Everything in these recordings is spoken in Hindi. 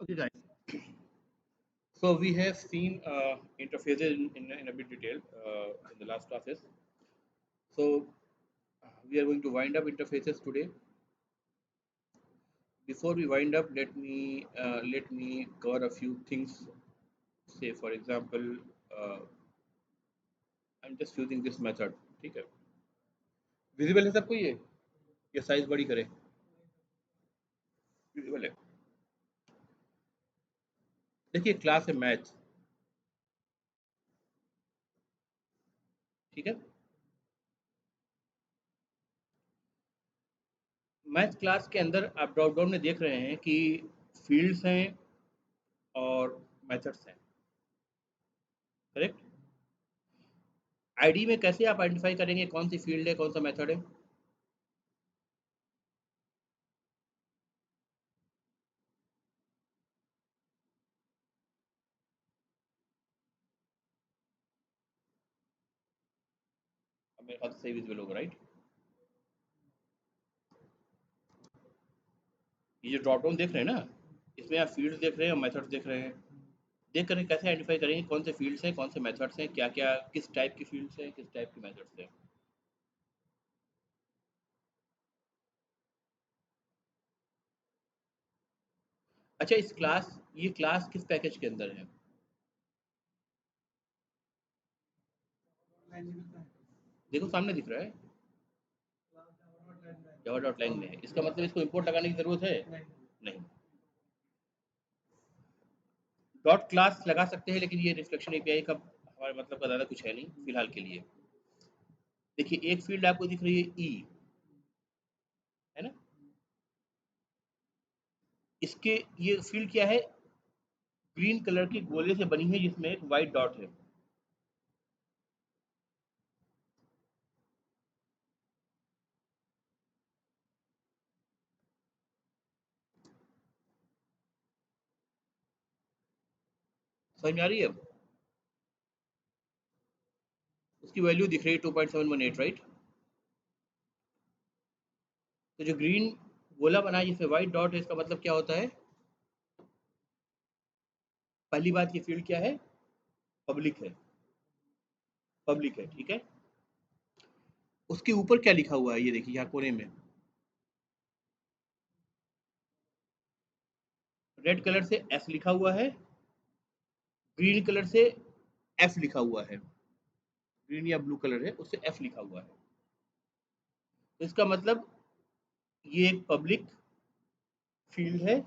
Okay, guys. So we have seen interfaces in a bit detail in the last classes. So we are going to wind up interfaces today. Before we wind up, let me cover a few things. Say, for example, uh, I'm just using this method. ठीक है? Visible है सबको ये size बड़ी करे. Visible है. देखिए क्लास है मैथ. ठीक है? मैथ क्लास के अंदर आप ड्रॉप डाउन में देख रहे हैं कि फील्ड्स हैं और मेथड्स हैं. करेक्ट? आईडी में कैसे आप आइडेंटिफाई करेंगे कौन सी फील्ड है कौन सा मेथड है? अब मेरे ख्याल से सही विजुअल होगा, राइट? ये जो ड्रॉप डाउन देख रहे हैं ना, इसमें आप फील्ड्स देख रहे हैं और मेथड्स देख रहे हैं. देख कर कैसे आइडेंटिफाई करेंगे कौन से फील्ड्स हैं कौन से मेथड्स हैं, क्या क्या किस टाइप की फील्ड्स हैं किस टाइप की मेथड्स हैं? अच्छा, ये क्लास किस पैकेज के अंदर है? देखो सामने दिख रहा है, जावा डॉट लैंग में है. इसका मतलब इसको इंपोर्ट लगाने की जरूरत है? नहीं. डॉट क्लास लगा सकते हैं लेकिन ये रिफ्लेक्शन एपीआई का हमारे मतलब का ज़्यादा कुछ है नहीं फिलहाल के लिए. देखिए एक फील्ड आपको दिख रही है ई, है ना? इसके ये फील्ड क्या है? ग्रीन कलर की गोले से बनी है जिसमें एक वाइट डॉट है. समझ में आ रही है अब? उसकी वैल्यू दिख रही है 2.718, राइट? तो जो ग्रीन गोला बना है जिसमें व्हाइट डॉट है इसका मतलब क्या होता है? पहली बात, ये फील्ड क्या है? पब्लिक है. पब्लिक है, ठीक है. उसके ऊपर क्या लिखा हुआ है ये देखिए यहाँ कोने में. रेड कलर से एस लिखा हुआ है, ग्रीन कलर से एफ लिखा हुआ है. ग्रीन या ब्लू कलर है उससे एफ लिखा हुआ है. तो इसका मतलब ये एक पब्लिक फील्ड है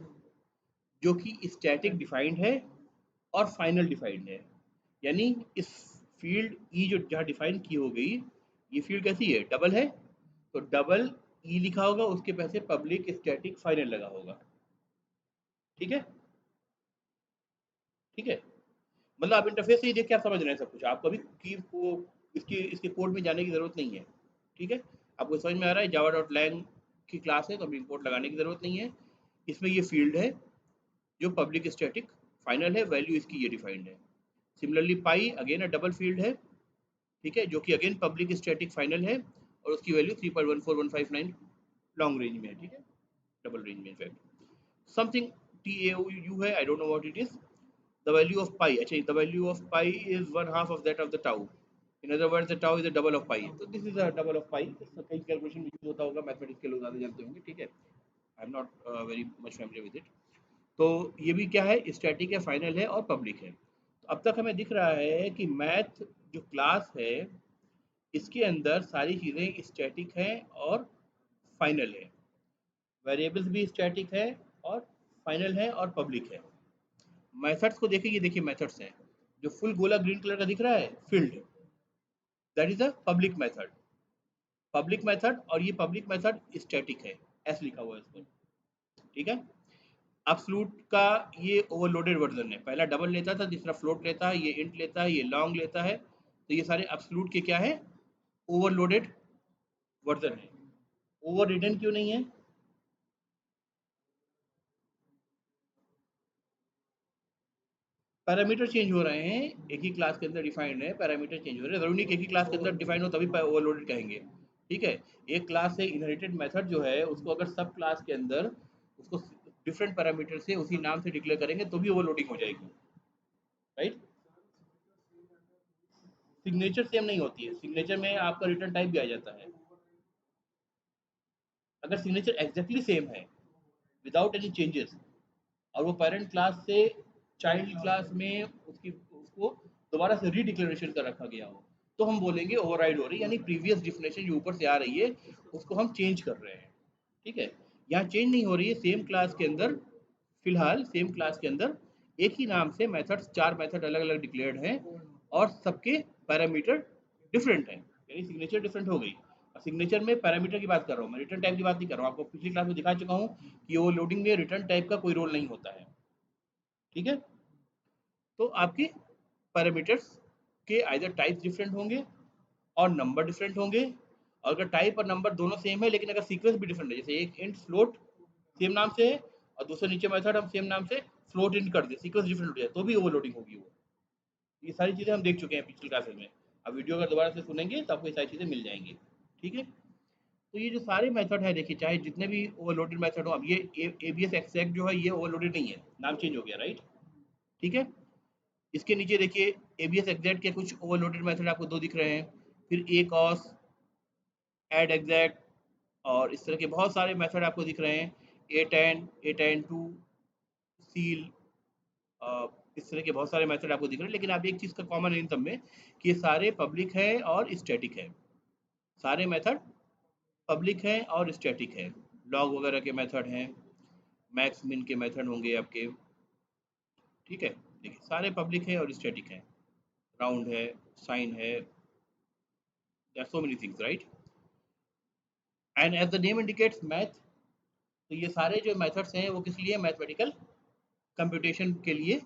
जो कि स्टैटिक डिफाइंड है और फाइनल डिफाइंड है. यानी इस फील्ड ई जो जहाँ डिफाइन की हो गई, ये फील्ड कैसी है? डबल है. तो डबल ई लिखा होगा, उसके पैसे पब्लिक स्टैटिक फाइनल लगा होगा. ठीक है? ठीक है. मतलब आप इंटरफेस से ही देख के आप समझ रहे हैं सब कुछ, आपको अभी की को इसकी इसके कोड में जाने की जरूरत नहीं है. ठीक है? आपको समझ में आ रहा है जावा डॉट लैंग की क्लास है तो अभी इंपोर्ट लगाने की जरूरत नहीं है. इसमें ये फील्ड है जो पब्लिक स्टैटिक फाइनल है, वैल्यू इसकी ये डिफाइंड है. Similarly pi again a double field है, ठीक है, जो कि अगेन पब्लिक स्टैटिक फाइनल है और उसकी वैल्यू 3.14159 लॉन्ग रेंज में है. ठीक है, डबल रेंज में in fact. Something T A U है, I don't know what it is. The value of pi, अच्छा the value of pi is one half of that of the tau. In other words the tau is a double of pi. तो this is a double of pi. कई कैलकुलेशन में यूज होता होगा, मैथमेटिक्स के लोग ज़्यादा जानते होंगे. ठीक है, I am not very much familiar with it. तो ये भी क्या है? स्टैटिक है, फाइनल है और पब्लिक है. तो अब तक हमें दिख रहा है कि मैथ जो क्लास है इसके अंदर सारी चीज़ें स्टैटिक हैं और फाइनल है. वेरिएबल्स भी स्टैटिक है और फाइनल है और पब्लिक है. मेथड्स को देखिए, ये देखिए मेथड्स हैं. जो फुल गोला ग्रीन कलर का दिख रहा है field, that is a public method. Public method, और ये पब्लिक मेथड स्टैटिक है, एस लिखा हुआ है इस पर. ठीक है. एब्सोल्यूट का ये ओवरलोडेड वर्जन है. पहला डबल लेता था, दूसरा फ्लोट लेता है, ये इंट लेता है, ये लॉन्ग लेता है. तो ये सारे एब्सोल्यूट के क्या है? ओवरलोडेड वर्जन है. ओवर रिटन क्यों नहीं है? पैरामीटर चेंज हो रहे हैं, एक ही क्लास के अंदर डिफाइंड है, पैरामीटर चेंज हो रहे हैं. जरूरी नहीं कि एक ही क्लास के अंदर डिफाइंड हो तभी ओवरलोडेड कहेंगे. ठीक है. एक क्लास से इनहेरिटेड मेथड जो है उसको अगर सब क्लास के अंदर उसको डिफरेंट पैरामीटर से उसी नाम से डिक्लेयर करेंगे तो भी ओवरलोडिंग हो जाएगी, राइट। सिग्नेचर सेम नहीं होती है, सिग्नेचर में आपका रिटर्न टाइप भी आ जाता है। अगर सिग्नेचर एग्जैक्टली सेम है विदाउट एनी चेंजेस और वो पेरेंट क्लास से चाइल्ड क्लास में उसकी उसको दोबारा से रीडिक्लेरेशन कर रखा गया हो, तो हम बोलेंगे ओवरराइड हो रही है, यानी प्रीवियस डिफिनेशन जो ऊपर से आ रही है उसको हम चेंज कर रहे हैं, ठीक है। यहाँ चेंज नहीं हो रही है, सेम क्लास के अंदर, फिलहाल सेम क्लास के अंदर एक ही नाम से मेथड्स, 4 मेथड अलग अलग डिक्लेयर्ड हैं और सबके पैरामीटर डिफरेंट हैं, यानी सिग्नेचर डिफरेंट हो गई। सिग्नेचर में पैरामीटर की बात कर रहा हूँ मैं, रिटर्न टाइप की बात नहीं कर रहा हूँ। आपको पिछली क्लास में दिखा चुका हूँ कि वो लोडिंग में रिटर्न टाइप का कोई रोल नहीं होता है, ठीक है। तो आपके पैरामीटर्स के आइदर टाइप डिफरेंट होंगे और नंबर डिफरेंट होंगे, और अगर टाइप और नंबर दोनों सेम है लेकिन अगर सीक्वेंस भी डिफरेंट है, जैसे एक इंट फ्लोट सेम नाम से है और दूसरे नीचे मेथड हम सेम नाम से फ्लोट इंट कर दे, सीक्वेंस डिफरेंट हो जाए तो भी ओवरलोडिंग होगी वो। ये सारी चीज़ें हम देख चुके हैं पिछली क्लासेस में। अब वीडियो अगर दोबारा से सुनेंगे तो आपको ये सारी चीज़ें मिल जाएंगी, ठीक है। तो ये जो सारे मेथड है देखिए, चाहे जितने भी ओवरलोडेड मेथड हो, अब ये एबीएस एक्सैक्ट जो है ये ओवरलोडेड नहीं है, नाम चेंज हो गया, राइट, ठीक है। इसके नीचे देखिए एबीएस एग्जैक्ट के कुछ ओवरलोडेड मेथड आपको दो दिख रहे हैं, फिर ए कॉस, एड एग्जैक्ट, और इस तरह के बहुत सारे मेथड आपको दिख रहे हैं, A10 A10 2 सील, इस तरह के बहुत सारे मेथड आपको दिख रहे हैं। लेकिन आप एक चीज़ का कॉमन है इन सब में कि ये सारे पब्लिक है और स्टैटिक है, सारे मेथड पब्लिक है और स्टैटिक है। लॉग वगैरह के मेथड हैं, मैक्स मिन के मेथड होंगे आपके, ठीक है। देखिए सारे पब्लिक है और स्टैटिक है, राउंड है, साइन है, there are so many things, right. And as the name indicates math, तो ये सारे जो मेथड्स हैं वो किस लिए, मैथमेटिकल कंप्यूटेशन के लिए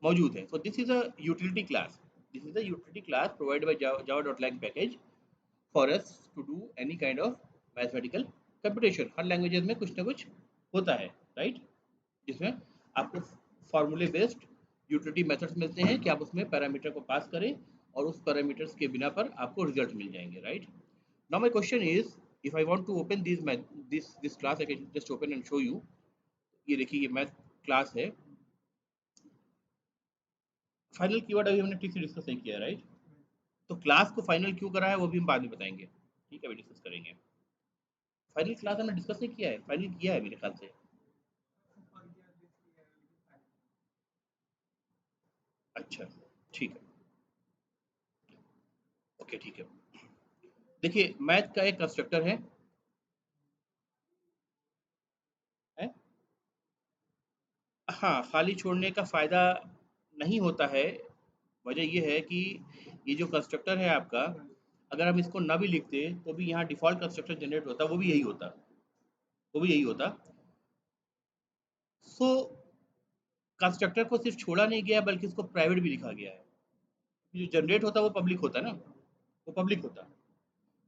मौजूद है। So this is a utility class, this is a utility class provided by java.lang package for us to do any kind of mathematical computation. हर लैंग्वेजेस में कुछ ना कुछ होता है, राइट, जिसमें आपको फार्मूले बेस्ड यूटिलिटी मेथड्स मिलते हैं कि आप उसमें पैरामीटर को पास करें और उस पैरामीटर्स के बिना पर आपको रिजल्ट मिल जाएंगे, right. Now my question is, if I want to open this class, I can just open and show you। ये देखिए ये मैथ क्लास है। फाइनल कीवर्ड अभी हमने ठीक से डिस्कस नहीं किया, राइट। तो क्लास को फाइनल क्यों करा है वो भी हम बाद में बताएंगे, ठीक है, अभी डिस्कस करेंगे। फाइनल क्लास हमने डिस्कस नहीं किया है, फाइनल किया है मेरे ख्याल से। अच्छा, ठीक है, ओके, ठीक है। देखिए मैथ का एक कंस्ट्रक्टर है? हाँ, खाली छोड़ने का फ़ायदा नहीं होता है। वजह ये है कि ये जो कंस्ट्रक्टर है आपका, अगर हम इसको ना भी लिखते तो भी यहाँ डिफ़ॉल्ट कंस्ट्रक्टर जनरेट होता, वो भी यही होता, वो भी यही होता। सो कंस्ट्रक्टर को सिर्फ छोड़ा नहीं गया बल्कि इसको प्राइवेट भी लिखा गया है। जो जनरेट होता है वो पब्लिक होता है ना, वो पब्लिक होता।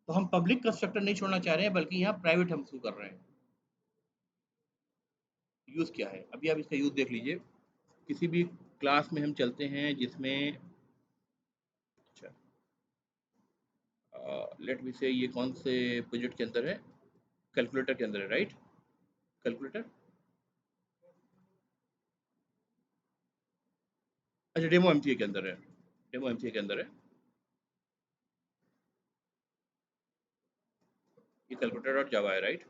तो हम पब्लिक कंस्ट्रक्टर नहीं छोड़ना चाह रहे हैं बल्कि यहाँ प्राइवेट हम इसको कर रहे हैं। यूज़ क्या है, अभी आप इसका यूज़ देख लीजिए। किसी भी क्लास में हम चलते हैं जिसमें, अच्छा, लेट मी से ये कौन से प्रोजेक्ट के अंदर है, कैलकुलेटर के अंदर है, राइट, कैलकुलेटर। अच्छा, डेमो एमसीए के अंदर है, डेमो एमसीए के अंदर है। ये कैलकुलेटर डॉट जावा है, राइट।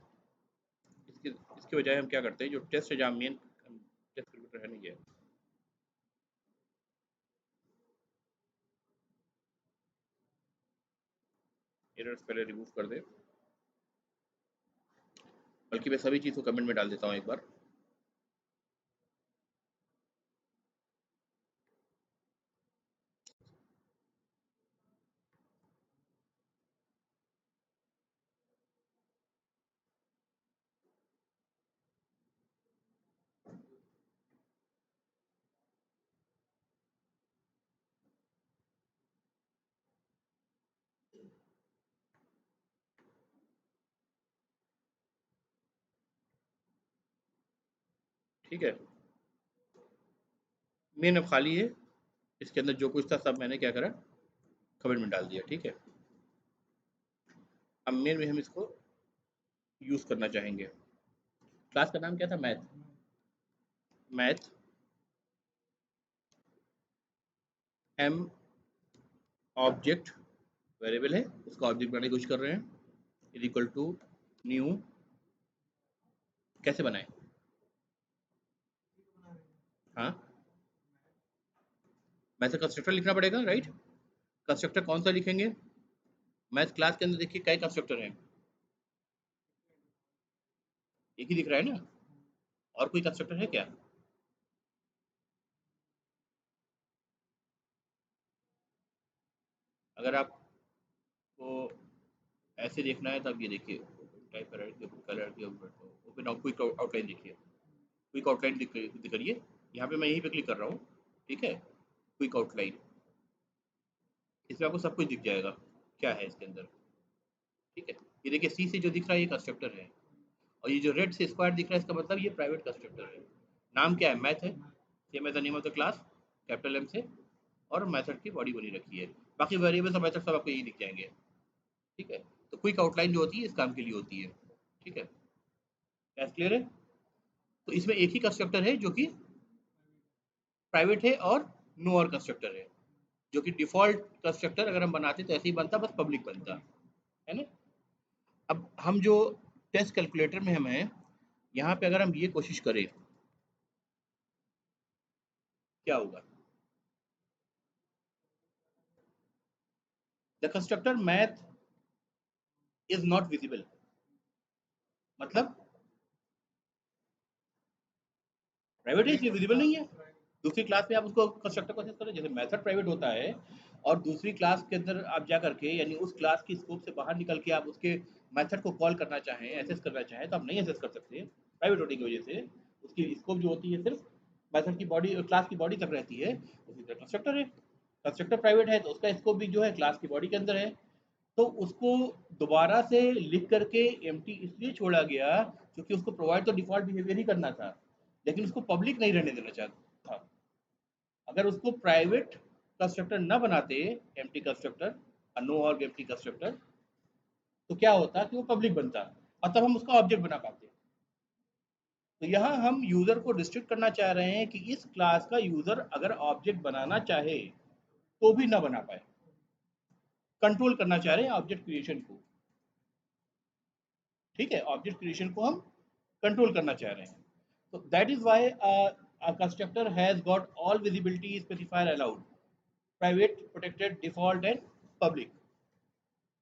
इसके इसके बजाय हम क्या करते हैं, जो test exam main test calculator है नहीं है, एरर्स पहले रिमूव कर दे, बल्कि मैं सभी चीज़ को कमेंट में डाल देता हूँ एक बार। ठीक है, मेन अब खाली है, इसके अंदर जो कुछ था सब मैंने क्या करा, कमेंट में डाल दिया, ठीक है। अब मेन में हम इसको यूज़ करना चाहेंगे। क्लास का नाम क्या था, math. Math M object variable है, उसका ऑब्जेक्ट बनाने की कोशिश कर रहे हैं, इज इक्वल टू न्यू, कैसे बनाए? हाँ, मैथ कंस्ट्रक्टर लिखना पड़ेगा, राइट? कंस्ट्रक्टर कौन सा लिखेंगे? मैथ क्लास के अंदर देखिए कई कंस्ट्रक्टर हैं, एक ही दिख रहा है ना, और कोई कंस्ट्रक्टर है क्या? अगर आपको ऐसे देखना है तो आप ये देखिए, टाइप कलर के ऊपर तो ओपन आउट क्विक आउटलाइन देखिए, क्विक आउटलाइन करिए, यहाँ पे मैं यहीं पे क्लिक कर रहा हूँ, ठीक है, क्विक आउटलाइन, इसमें आपको सब कुछ दिख जाएगा क्या है इसके अंदर, ठीक है। ये देखिए सी से जो दिख रहा है ये कंस्ट्रक्टर है, और ये जो रेड से स्क्वायर दिख रहा है इसका मतलब ये प्राइवेट कंस्ट्रक्टर है। नाम क्या है? मैथ है, same as the name of the class, capital M से, और मेथड की बॉडी बनी रखी है, बाकी वेरिएबल्स और मेथड सब आपको यही दिख जाएंगे, ठीक है। तो क्विक आउटलाइन जो होती है इस काम के लिए होती है, ठीक है, कैस क्लियर है? तो इसमें एक ही कंस्ट्रक्टर है जो कि प्राइवेट है, और नो और कंस्ट्रक्टर है, जो कि डिफॉल्ट कंस्ट्रक्टर अगर हम बनाते तो ऐसे ही बनता, बस पब्लिक बनता है ना। अब हम जो टेस्ट कैलकुलेटर में हम हैं, यहाँ पे अगर हम ये कोशिश करें, क्या होगा? The constructor math is not visible, मतलब प्राइवेट है इसलिए विजिबल नहीं है। दूसरी क्लास में आप उसको कंस्ट्रक्टर को एक्सेस करें, जैसे मेथड प्राइवेट होता है, और दूसरी क्लास के अंदर आप जा करके, यानी उस क्लास की स्कोप से बाहर निकल के आप उसके मेथड को कॉल करना चाहें, एक्सेस करना चाहें, तो आप नहीं एक्सेस कर सकते प्राइवेट होने की वजह से। उसकी स्कोप जो होती है सिर्फ मेथड की बॉडी, क्लास की बॉडी तक रहती है। उसी तरह कंस्ट्रक्टर है, कंस्ट्रक्टर प्राइवेट है तो उसका स्कोप भी जो है क्लास की बॉडी के अंदर है, तो उसको दोबारा से लिख करके एम्प्टी इसलिए छोड़ा गया क्योंकि उसको प्रोवाइड तो डिफॉल्ट बिहेवियर ही करना था, लेकिन उसको पब्लिक नहीं रहने देना चाहता था। अगर उसको प्राइवेट कंस्ट्रक्टर न बनाते, एम्प्टी कंस्ट्रक्टर, नो और एम्प्टी कंस्ट्रक्टर, तो क्या होता कि वो पब्लिक बनता, और तब हम उसका ऑब्जेक्ट बना पाते। तो यहाँ हम यूजर को रिस्ट्रिक्ट करना चाह रहे हैं कि इस क्लास का यूजर अगर ऑब्जेक्ट बनाना चाहे तो भी ना बना पाए, कंट्रोल करना चाह रहे हैं ऑब्जेक्ट क्रिएशन को, ठीक है, ऑब्जेक्ट क्रिएशन को हम कंट्रोल करना चाह रहे हैं। तो that is why a constructor has got all visibility specifier allowed, private, protected, default and public,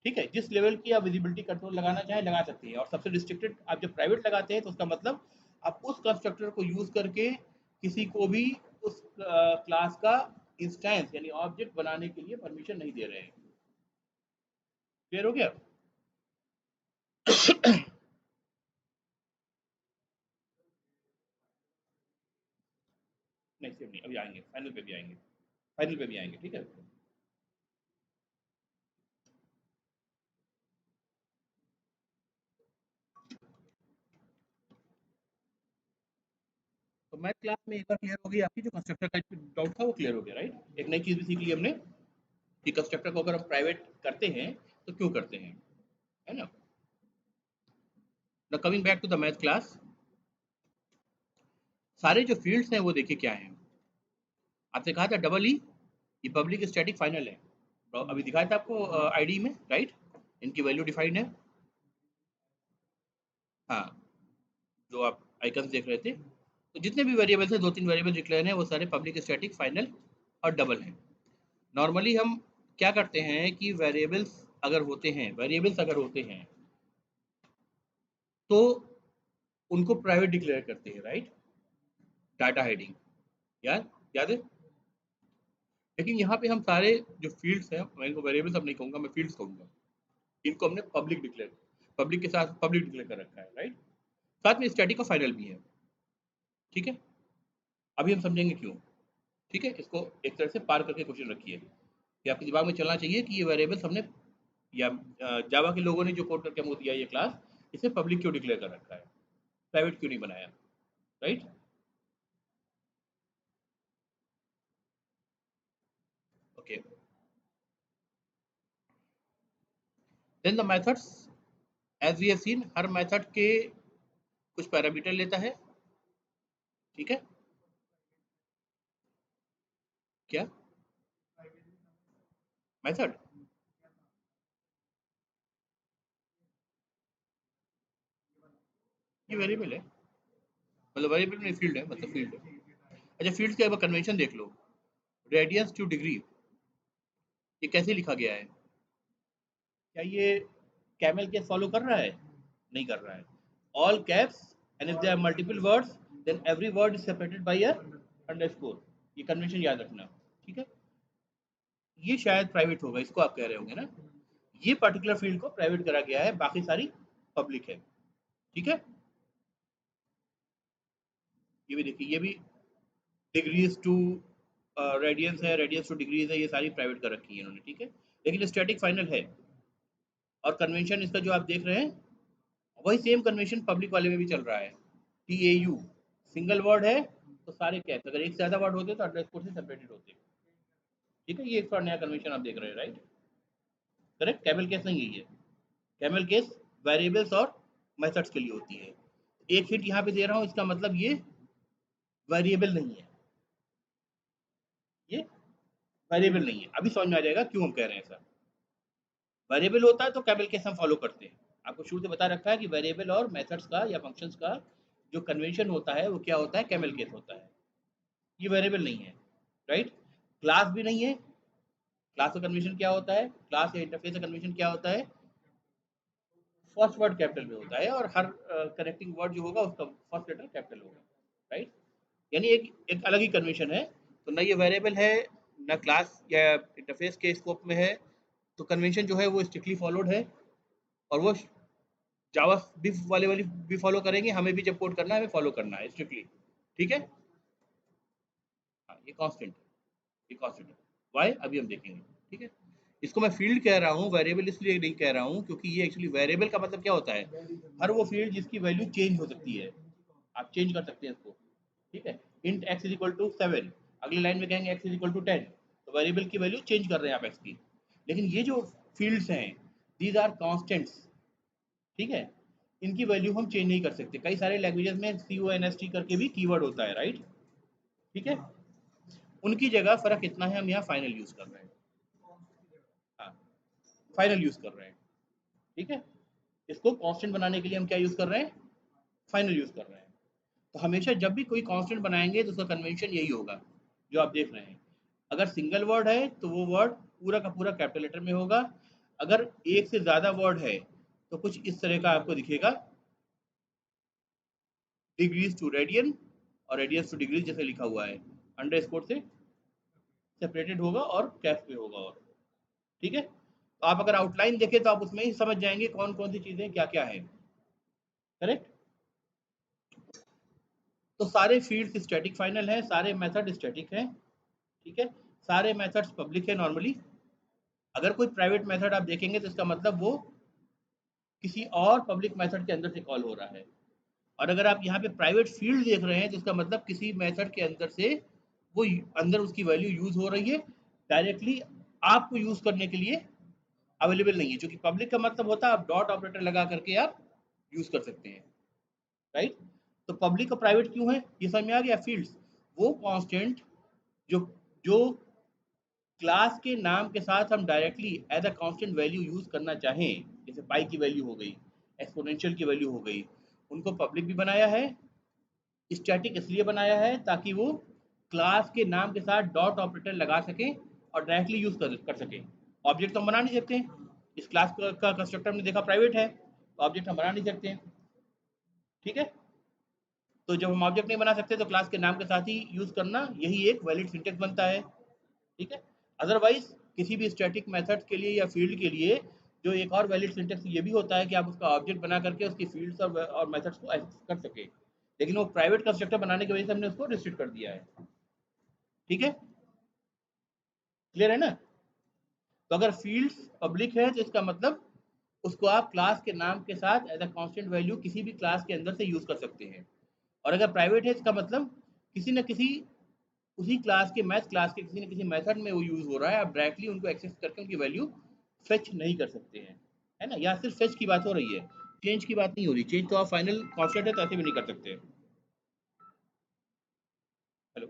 ठीक है। जिस लेवल की आप विजिबिलिटी कंट्रोल लगाना चाहें लगा सकते हैं, और सबसे रिस्ट्रिक्टेड आप जब प्राइवेट लगाते हैं तो उसका मतलब आप उस कंस्ट्रक्टर को यूज करके किसी को भी उस क्लास का इंस्टेंस यानी ऑब्जेक्ट बनाने के लिए परमिशन नहीं दे रहे हैं। क्लियर हो गया? नहीं, सेम नहीं, अभी आएंगे, फाइनल पे भी आएंगे, फाइनल पे भी आएंगे, ठीक है। तो मैथ क्लास में एक बार क्लियर हो गई आपकी, जो कंस्ट्रक्टर का डाउट था वो क्लियर हो गया, राइट? एक नई चीज भी सीख ली हमने कि कंस्ट्रक्टर को अगर हम प्राइवेट करते हैं तो क्यों करते हैं, है ना। now coming back to the math class, सारे जो फील्ड्स हैं वो देखिए क्या हैं। आपसे कहा था डबल ई, ये पब्लिक स्टैटिक फाइनल है, तो अभी दिखाया था आपको आईडी में, राइट? इनकी वैल्यू डिफाइंड है, हाँ, जो आप आइकन देख रहे थे। तो जितने भी वेरिएबल्स हैं, दो तीन वेरिएबल डिक्लेयर हैं, वो सारे पब्लिक स्टैटिक फाइनल और डबल हैं। नॉर्मली हम क्या करते हैं कि वेरिएबल्स अगर होते हैं तो उनको प्राइवेट डिक्लेयर करते हैं, राइट? डाटा हेडिंग, याद याद है? लेकिन यहाँ पे हम सारे जो फील्ड्स हैं, मैं इनको वेरिएबल्स अब नहीं कहूँगा, मैं फील्ड्स कहूँगा, इनको हमने पब्लिक के साथ पब्लिक डिक्लेयर कर रखा है, राइट? साथ में स्टैटिक का फाइनल भी है, ठीक है। अभी हम समझेंगे क्यों, ठीक है। इसको एक तरह से पार करके क्वेश्चन रखिए, ये आपके दिमाग में चलना चाहिए कि ये वेरिएबल्स हमने, या जावा के लोगों ने जो कोड करके हमको दिया ये क्लास, इसे पब्लिक क्यों डिक्लेयर कर रखा है, प्राइवेट क्यों नहीं बनाया, right? Okay, then the methods, as we have seen, हर मेथड के कुछ पैरामीटर लेता है, ठीक है। क्या मेथड? ये वेरिएबल है, मतलब वेरिएबल में फील्ड है, मतलब फील्ड है। अच्छा, फील्ड का एक बार कन्वेंशन देख लो। रेडियंस टू डिग्री, ये कैसे लिखा गया है? क्या ये कैमल केस फॉलो कर रहा है? नहीं कर रहा है। All caps and if there are multiple words then every word is separated by a underscore. ये कन्वेंशन याद रखना, ठीक है? ये शायद प्राइवेट होगा, इसको आप कह रहे होंगे ना। ये पर्टिकुलर फील्ड को प्राइवेट करा गया है, बाकी सारी पब्लिक है, ठीक है? ये भी देखिए, ये भी डिग्रीज टू रेडियंस है, रेडियंस टू डिग्रीज है, ये सारी प्राइवेट कर रखी है इन्होंने, ठीक है? लेकिन स्टैटिक फाइनल है। और कन्वेंशन इसका जो आप देख रहे हैं, वही सेम कन्वेंशन पब्लिक वाले में भी चल रहा है। TAU सिंगल वर्ड है तो सारे कैप्स, अगर एक से ज्यादा वर्ड होते तो अंडरस्कोर से सेपरेटेड होते, ठीक है? ये एक थोड़ा नया कन्वेंशन आप देख रहे हैं, राइट? करेक्ट, कैमल केस नहीं है ये। कैमल केस वेरिएबल्स और मेथड्स के लिए होती है। एक हिंट यहाँ पे दे रहा हूँ, इसका मतलब ये वेरिएबल नहीं है, ये वेरिएबल नहीं है। अभी समझ में आ जाएगा क्यों हम कह रहे हैं ऐसा। वेरिएबल होता है तो कैमल केस हम फॉलो करते हैं। आपको शुरू से बता रखा है कि वेरिएबल और मेथड्स का या फंक्शंस का जो कन्वेंशन होता है वो क्या होता है, कैमल केस होता है। ये वेरिएबल नहीं है, राइट? क्लास भी नहीं है। क्लास का कन्वेंशन क्या होता है, क्लास या इंटरफेस का कन्वेंशन क्या होता है? फर्स्ट वर्ड कैपिटल में होता है और हर कनेक्टिंग वर्ड जो होगा उसका फर्स्ट लेटर कैपिटल होगा, राइट? यानी एक एक अलग ही कन्वेंशन है। तो ना ये वेरिएबल है, ना क्लास या इंटरफेस के स्कोप में है। तो कन्वेंशन जो है वो स्ट्रिक्टली फॉलोड है, और वो जावा भी वाले वाली भी फॉलो करेंगे, हमें भी जब कोड करना है हमें फॉलो करना है स्ट्रिक्टली, ठीक है? हाँ, ये कांस्टेंट है, ये कांस्टेंट है। वाई अभी हम देखेंगे, ठीक है? इसको मैं फील्ड कह रहा हूँ, वेरिएबल इसलिए नहीं कह रहा हूँ क्योंकि ये एक्चुअली वेरिएबल का मतलब क्या होता है, हर वो फील्ड जिसकी वैल्यू चेंज हो सकती है, आप चेंज कर सकते हैं इसको, ठीक है? Int x is equal to 7, अगली लाइन में कहेंगे x इज इक्वल टू 10, तो वेरिएबल की वैल्यू चेंज कर रहे हैं आप x की। लेकिन ये जो फील्ड्स हैं, दीज आर कॉन्स्टेंट्स, ठीक है? इनकी वैल्यू हम चेंज नहीं कर सकते। कई सारे लैंग्वेजेस में CONST करके भी कीवर्ड होता है, राइट? ठीक है? उनकी जगह फर्क इतना है, हम यहाँ फाइनल यूज कर रहे हैं। हाँ, फाइनल यूज कर रहे हैं, ठीक है? इसको कांस्टेंट बनाने के लिए हम क्या यूज कर रहे हैं, फाइनल यूज कर रहे हैं। तो हमेशा जब भी कोई कांस्टेंट बनाएंगे तो उसका कन्वेंशन यही होगा जो आप देख रहे हैं। अगर सिंगल वर्ड है तो वो वर्ड पूरा का पूरा कैपिटल लेटर में होगा। अगर एक से ज्यादा वर्ड है तो कुछ इस तरह का आपको दिखेगा, डिग्रीज टू रेडियन और रेडियंस टू डिग्रीज जैसे लिखा हुआ है, अंडर स्कोर से सेपरेटेड होगा और कैप में होगा, और ठीक है? तो आप अगर आउटलाइन देखें तो आप उसमें ही समझ जाएंगे कौन कौन सी चीजें क्या क्या है, करेक्ट? तो सारे फील्ड्स स्टैटिक फाइनल हैं, सारे मेथड स्टैटिक हैं, ठीक है? सारे मेथड्स पब्लिक है नॉर्मली। अगर कोई प्राइवेट मेथड आप देखेंगे तो इसका मतलब वो किसी और पब्लिक मेथड के अंदर से कॉल हो रहा है। और अगर आप यहाँ पे प्राइवेट फील्ड देख रहे हैं तो इसका मतलब किसी मेथड के अंदर से वो अंदर उसकी वैल्यू यूज हो रही है, डायरेक्टली आपको यूज करने के लिए अवेलेबल नहीं है। क्योंकि पब्लिक का मतलब होता है आप डॉट ऑपरेटर लगा करके आप यूज कर सकते हैं, राइट? तो पब्लिक और प्राइवेट क्यों है ये समझ में आ गया। फील्ड्स वो कांस्टेंट जो जो क्लास के नाम के साथ हम directly as a constant value use करना चाहें, जैसे पाई की वैल्यू हो गई, एक्सपोनेंशियल की वैल्यू हो गई, उनको पब्लिक भी बनाया है। स्टैटिक इसलिए बनाया है ताकि वो क्लास के नाम के साथ डॉट ऑपरेटर लगा सके और डायरेक्टली यूज कर सके। ऑब्जेक्ट तो हम बना नहीं सकते, इस क्लास का कंस्ट्रक्टर हमने देखा प्राइवेट है, तो ऑब्जेक्ट हम बना नहीं सकते हैं, ठीक है? तो जब हम ऑब्जेक्ट नहीं बना सकते तो क्लास के नाम के साथ ही यूज करना यही एक वैलिड सिंटेक्स बनता है, ठीक है? अदरवाइज किसी भी स्टैटिक मेथड के लिए या फील्ड के लिए जो एक और वैलिड सिंटेक्स ये भी होता है कि आप उसका ऑब्जेक्ट बना करके उसकी फील्ड्स और मेथड्स को एक्सेस कर सके। लेकिन वो प्राइवेट कंस्ट्रक्टर बनाने की वजह से हमने उसको रिस्ट्रिक्ट कर दिया है, ठीक है? क्लियर है ना? तो अगर फील्ड्स पब्लिक है तो इसका मतलब उसको आप क्लास के नाम के साथ एज अ कांस्टेंट वैल्यू किसी भी क्लास के अंदर से यूज कर सकते हैं। और अगर प्राइवेट है इसका मतलब किसी न किसी उसी क्लास के मैथ क्लास के किसी न किसी मेथड में वो यूज हो रहा है, आप डायरेक्टली उनको एक्सेस करके उनकी वैल्यू फेच नहीं कर सकते हैं, है ना? या सिर्फ फेच की बात हो रही है, चेंज की बात नहीं हो रही। चेंज तो आप फाइनल कांस्टेंट है तो ऐसे भी नहीं कर सकते। हेलो?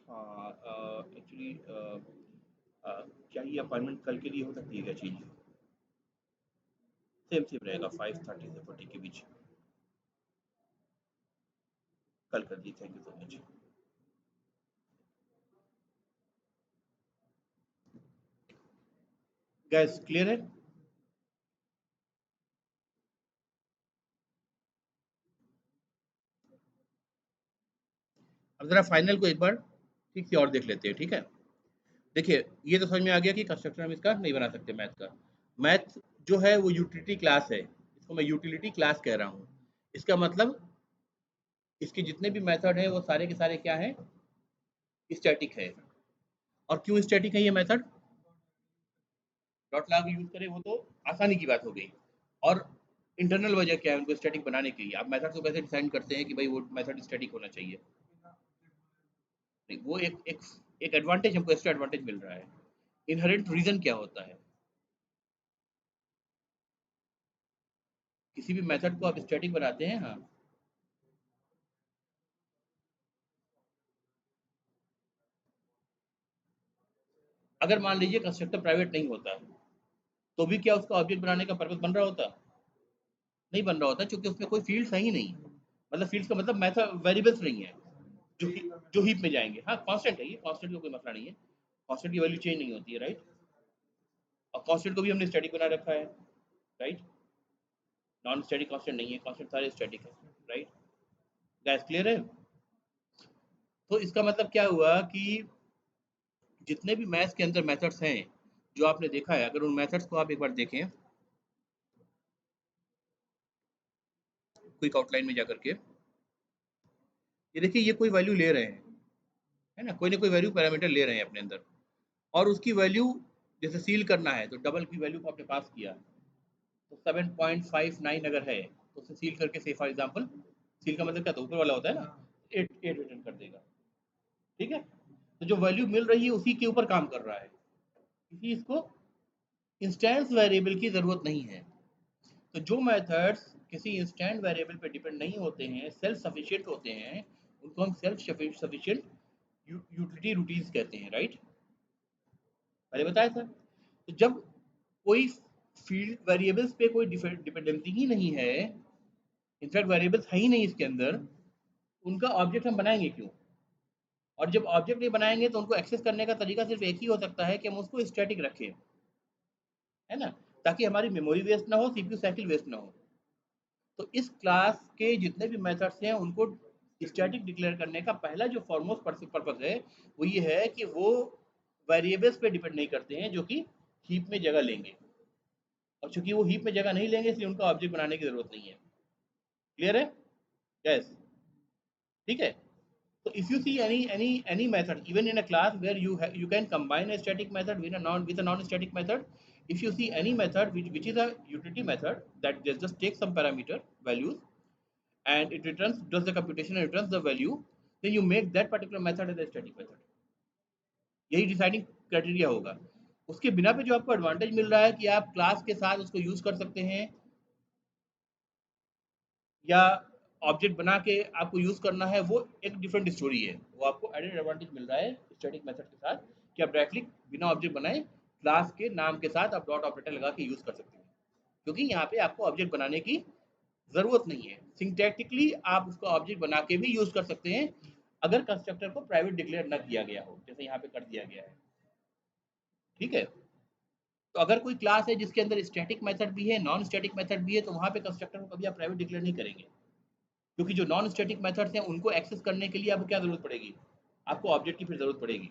हाँ, एक्चुअली क्या ये अपॉइंटमेंट कल के लिए हो सकती है क्या चीज़? सेम सेम रहेगा, 5:30 से 40 के बीच। कल कर दी, थैंक यू सो मच। गैस क्लियर है? अब जरा फाइनल को एक बार ठीक से और देख लेते हैं, ठीक है? देखिए, ये तो समझ में आ गया कि कंस्ट्रक्टर हम इसका नहीं बना सकते मैथ का। मैथ जो है वो यूटिलिटी क्लास है, इसको मैं यूटिलिटी क्लास कह रहा हूँ। इसका मतलब इसके जितने भी मेथड हैं वो सारे के सारे क्या हैं? स्टैटिक है। और क्यों स्टैटिक है ये मेथड? डॉट लॉग यूज करें वो तो आसानी की बात हो गई। और इंटरनल वजह क्या है उनको स्टैटिक बनाने की? आप मेथड को कैसे डिसाइन करते हैं कि भाई वो मेथड स्टैटिक होना चाहिए? नहीं, वो एक एडवांटेज हमको, एक्स्ट्रा एडवांटेज मिल रहा है। इनहेरेंट रीजन क्या होता है? किसी भी मेथड को आप स्टैटिक बनाते हैं, हाँ। अगर मान लीजिए कंस्ट्रक्टर प्राइवेट नहीं होता, तो भी क्या उसका ऑब्जेक्ट बनाने का पर्पस बन रहा होता? नहीं बन रहा होता, क्योंकि उसमें कोई फील्ड्स है ही नहीं। मतलब फील्ड्स का मतलब मेथड वेरिएबल्स नहीं है जो जो हीप में जाएंगे। हाँ, कांस्टेंट है, ये कांस्टेंट का कोई मसला नहीं है। कांस्टेंट की वैल्यू चेंज नहीं होती है, राइट? और कांस्टेंट को भी हमने स्टैटिक बना रखा है, राइट? नॉन स्टैटिक कांस्टेंट नहीं है, कांस्टेंट सारे स्टैटिक है, राइट? गैस क्लियर है? तो इसका मतलब क्या हुआ कि जितने भी मैथ्स के अंदर मेथड्स हैं जो आपने देखा है, अगर उन मेथड्स को आप एक बार देखें क्विक आउटलाइन में जाकर के, ये देखिए ये कोई वैल्यू ले रहे हैं, है ना कोई वैल्यू पैरामीटर ले रहे हैं अपने अंदर। और उसकी वैल्यू जैसे सील करना है तो डबल की वैल्यू को आपने पास किया, तो 7.59 अगर है तो उसे सील करके, से फॉर एग्जांपल, सील का मतलब क्या था, ऊपर वाला होता है ना, 8 रिटर्न कर देगा, ठीक है? तो जो वैल्यू मिल रही है उसी के ऊपर काम कर रहा है, क्योंकि इसको इंस्टेंस वेरिएबल की जरूरत नहीं है। तो जो मेथड्स किसी इंस्टेंट वेरिएबल पे डिपेंड नहीं होते हैं, सेल्फ सफिशिएंट होते हैं, उनको हम सेल्फ सफिशिएंट यूटिलिटी रूटीन्स कहते हैं, राइट? मैंने बताया था। तो जब कोई फील्ड वेरिएबल्स पे कोई डिपेंडेंसी ही नहीं है, इनफैक्ट वेरिएबल्स है ही नहीं इसके अंदर, उनका ऑब्जेक्ट हम बनाएंगे क्यों? और जब ऑब्जेक्ट नहीं बनाएंगे तो उनको एक्सेस करने का तरीका सिर्फ एक ही हो सकता है कि हम उसको स्टैटिक रखें, है ना? ताकि हमारी मेमोरी वेस्ट ना हो, सीपीयू साइकिल वेस्ट ना हो। तो इस क्लास के जितने भी मेथड्स हैं उनको स्टैटिक डिक्लेयर करने का पहला जो फॉरमोस्ट पर्पस है वो ये है कि वो वेरिएबल्स पे डिपेंड नहीं करते हैं जो कि हीप में जगह लेंगे। और चूंकि वो हीप में जगह नहीं लेंगे इसलिए उनका ऑब्जेक्ट बनाने की जरूरत नहीं है। क्लियर है? यस, ठीक है। So if you see any method, even in a class where you can combine a static method with a non-static method, if you see any method which is a utility method that just takes some parameter values and it returns, does the computation and returns the value, then you make that particular method as a static method. यही डिसाइडिंग क्राइटेरिया होगा। उसके बिना पे जो आपको एडवांटेज मिल रहा है कि आप क्लास के साथ उसको यूज कर सकते हैं, या ऑब्जेक्ट बना के आपको यूज करना है, वो एक डिफरेंट स्टोरी है। वो आपको एडेड एडवांटेज मिल रहा है स्टैटिक मेथड के साथ कि आप डायरेक्टली बिना ऑब्जेक्ट बनाए क्लास के नाम के साथ आप डॉट ऑपरेटर लगा के यूज कर सकते हैं, क्योंकि यहाँ पे आपको ऑब्जेक्ट बनाने की जरूरत नहीं है। सिंटैक्टिकली आप उसका ऑब्जेक्ट बना के भी यूज कर सकते हैं अगर कंस्ट्रक्टर को प्राइवेट डिक्लेयर न किया गया हो, जैसे यहाँ पे कर दिया गया है, ठीक है? तो अगर कोई क्लास है जिसके अंदर स्टैटिक मेथड भी है, नॉन स्टैटिक मेथड भी है, तो वहाँ पे कंस्ट्रक्टर को कभी आप प्राइवेट डिक्लेयर नहीं करेंगे, क्योंकि जो नॉन स्टैटिक मेथड्स हैं उनको एक्सेस करने के लिए आपको क्या जरूरत पड़ेगी? आपको ऑब्जेक्ट की फिर जरूरत पड़ेगी,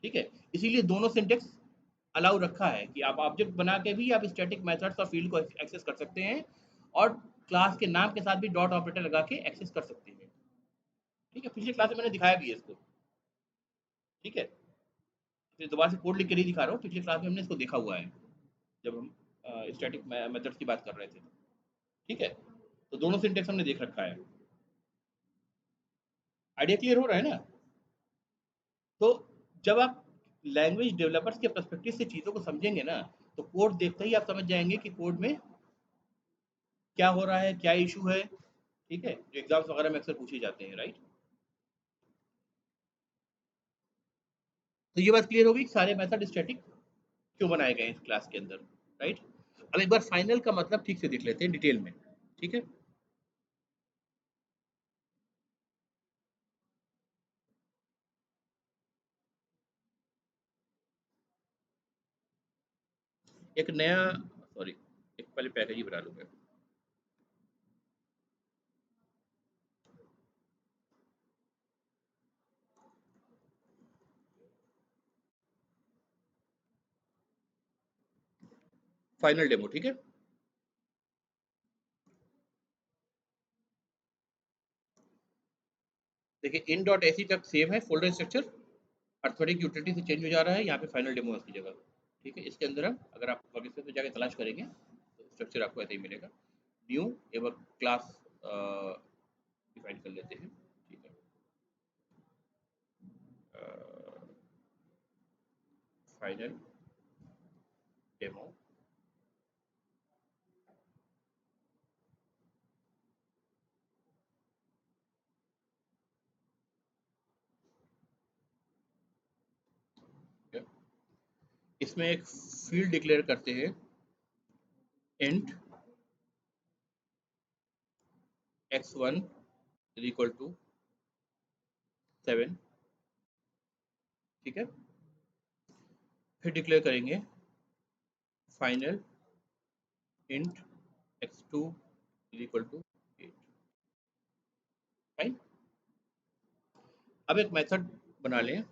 ठीक है? इसीलिए दोनों सिंटेक्स अलाउ रखा है कि आप ऑब्जेक्ट बना के भी आप स्टैटिक मेथड्स और फील्ड को एक्सेस कर सकते हैं, और क्लास के नाम के साथ भी डॉट ऑपरेटर लगा के एक्सेस कर सकते हैं, ठीक है? पिछले क्लास में मैंने दिखाया भी है इसको, ठीक है? फिर दोबारा से कोड लिख के नहीं दिखा रहा हूँ, पिछले क्लास में हमने इसको देखा हुआ है जब हम स्टैटिक मेथड्स की बात कर रहे थे, ठीक है? तो दोनों सिंटेक्स हमने देख रखा है। आइडिया क्लियर हो रहा है ना? तो जब आप लैंग्वेज डेवलपर्स के पर्सपेक्टिव से चीज़ों को समझेंगे ना, तो कोड देखते ही आप समझ जाएंगे कि कोड में क्या हो रहा है, क्या इशू है, ठीक है? जो एग्जाम्स वगैरह में अक्सर पूछे जाते हैं, राइट? तो ये बात क्लियर होगी कि सारे मेथड स्टैटिक क्यों बनाए गए हैं इस क्लास के अंदर, राइट। अब एक बार फाइनल का मतलब ठीक से देख लेते हैं डिटेल में, ठीक है। एक नया, सॉरी, एक पहले पैकेज ही बना लूंगा। फाइनल डेमो, ठीक है। देखिए इन डॉट एसी तक सेव है फोल्डर स्ट्रक्चर, अर्थमेटिक यूटिलिटी से चेंज हो जा रहा है, यहाँ पे फाइनल डेमो की जगह, ठीक है। इसके अंदर हम अगर आप पब्लिक पे जाकर तलाश करेंगे तो स्ट्रक्चर आपको ऐसे ही मिलेगा। न्यू एवं क्लास डिफाइन कर लेते हैं, ठीक है। फाइनल डेमो, इसमें एक फील्ड डिक्लेयर करते हैं int x1 is equal to 7, ठीक है। फिर डिक्लेयर करेंगे final int x2 is equal to 8, fine. अब एक मेथड बना लें,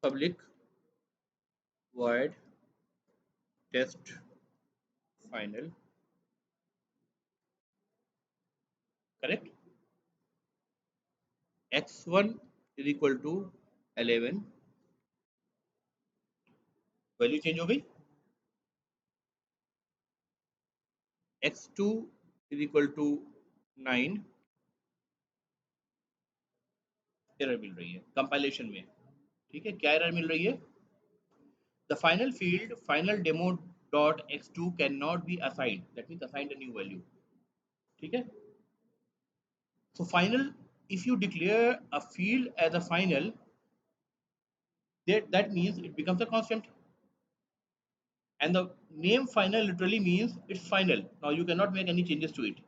public void test final, correct. x1 is equal to 11, value change हो गई। x2 is equal to 9, error मिल रही है कंपाइलेशन में, ठीक है। क्या एरर मिल रही है? The final field final demo dot x2 can not be assigned, that means assigned a new value, ठीक है। So final, if you declare a field as a final, that means it becomes a constant. And the name final literally means it's final. Now you cannot make any changes to it.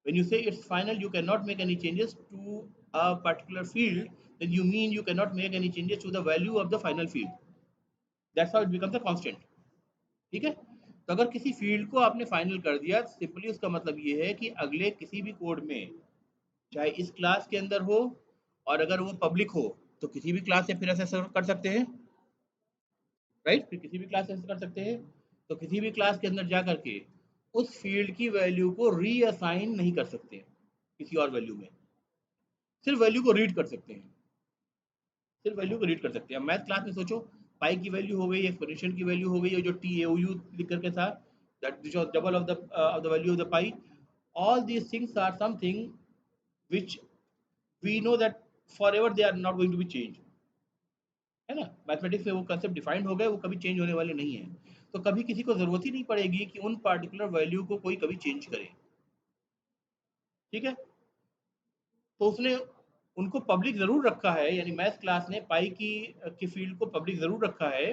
When you say it's final, you cannot make any changes to a particular field, then you mean you cannot make any changes to the value of the final field. That's how it becomes a constant. ठीक है। तो अगर किसी फील्ड को आपने फाइनल कर दिया, सिंपली उसका मतलब ये है कि अगले किसी भी कोड में, चाहे इस क्लास के अंदर हो और अगर वो पब्लिक हो, तो किसी भी क्लास से फिर ऐसे कर सकते हैं, राइट। फिर किसी भी क्लास से ऐसे कर सकते हैं। तो किसी भी क्लास के अंदर जा करके उस फील्ड की वैल्यू को रीअसाइन नहीं कर सकते किसी और वैल्यू में, सिर्फ वैल्यू को रीड कर सकते हैं, सिर्फ वैल्यू को रीड कर सकते हैं। मैथ क्लास में सोचो, पाई की वैल्यू हो गई, एक्सपोनेंशियल की वैल्यू हो गई, और जो टी ए यू लिख करके था, that is double of the value of the pi. All these things are something which we know that forever they are not going to be changed, है ना। मैथमेटिक्स में वो कंसेप्ट डिफाइंड हो गए, वो कभी चेंज होने वाले नहीं है। तो कभी किसी को जरूरत ही नहीं पड़ेगी कि उन पार्टिकुलर वैल्यू को कोई कभी चेंज करे, ठीक है। तो उसने उनको पब्लिक जरूर रखा है, यानी मैथ क्लास ने पाई की फील्ड को पब्लिक जरूर रखा है।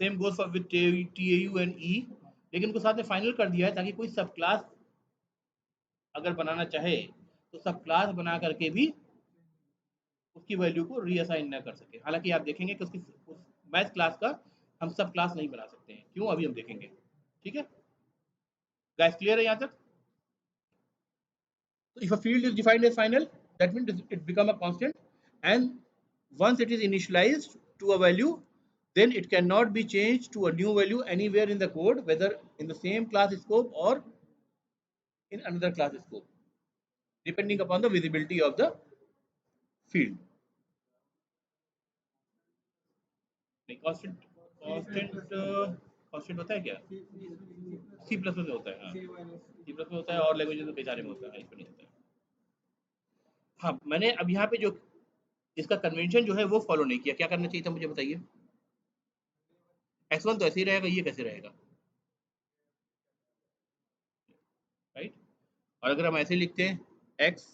Same goes for with T A U and E, लेकिन उनको साथ में फाइनल कर दिया है ताकि कोई सब क्लास अगर बनाना चाहे तो सब क्लास बना करके भी उसकी वैल्यू को रीअसाइन ना कर सके। हालांकि आप देखेंगे कि उसकी उस मैथ क्लास का हम सब क्लास नहीं बना सकते हैं, क्यों, अभी हम देखेंगे, ठीक है। गाइस क्लियर है यहाँ तक? So if a field is defined as final, that means it become a constant, and once it is initialized to a value, then it cannot be changed to a new value anywhere in the code, whether in the same class scope or in another class scope, depending upon the visibility of the field. नहीं, constant constant होता है क्या? सी प्लस में होता है, हाँ सी प्लस में होता है, और लैंग्वेज में कई सारे में होता है, इसमें नहीं होता है। हाँ, मैंने अब यहाँ पे जो इसका कन्वेंशन जो है वो फॉलो नहीं किया, क्या करना चाहिए था मुझे बताइए। x1 तो ऐसे ही रहेगा, ये कैसे रहेगा, राइट। और अगर हम ऐसे लिखते हैं x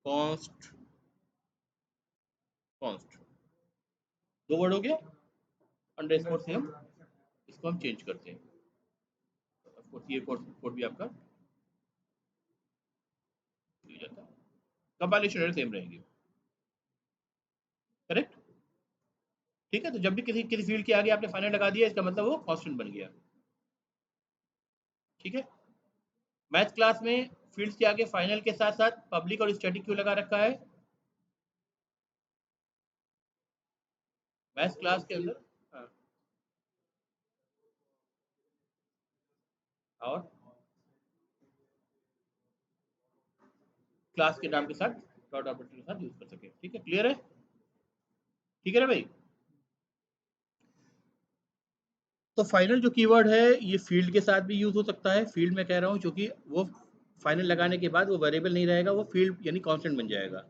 कॉन्स्ट, कॉन्स्ट 2 वर्ड हो गया, अंडरस्कोर से हम इसको हम चेंज करते हैं। ये कोड भी आपका हो जाता है, कंपाइलेशन एरर सेम रहेंगे, करेक्ट। ठीक है, तो जब भी किसी किसी फील्ड के आगे आपने फाइनल लगा दिया, इसका मतलब वो कांस्टेंट बन गया। ठीक है, मैथ क्लास में फील्ड्स के आगे फाइनल के साथ साथ पब्लिक और स्टैटिक क्यों लगा रखा है? मैथ क्लास के अंदर, हाँ, और क्लास के नाम के साथ डॉट ऑपरेटर के साथ यूज कर सके। ठीक है, क्लियर है? ठीक है ना भाई? तो फाइनल जो कीवर्ड है ये फील्ड के साथ भी यूज हो सकता है, फील्ड में कह रहा हूँ क्योंकि वो फाइनल लगाने के बाद वो वेरिएबल नहीं रहेगा, वो फील्ड यानी कांस्टेंट बन जाएगा।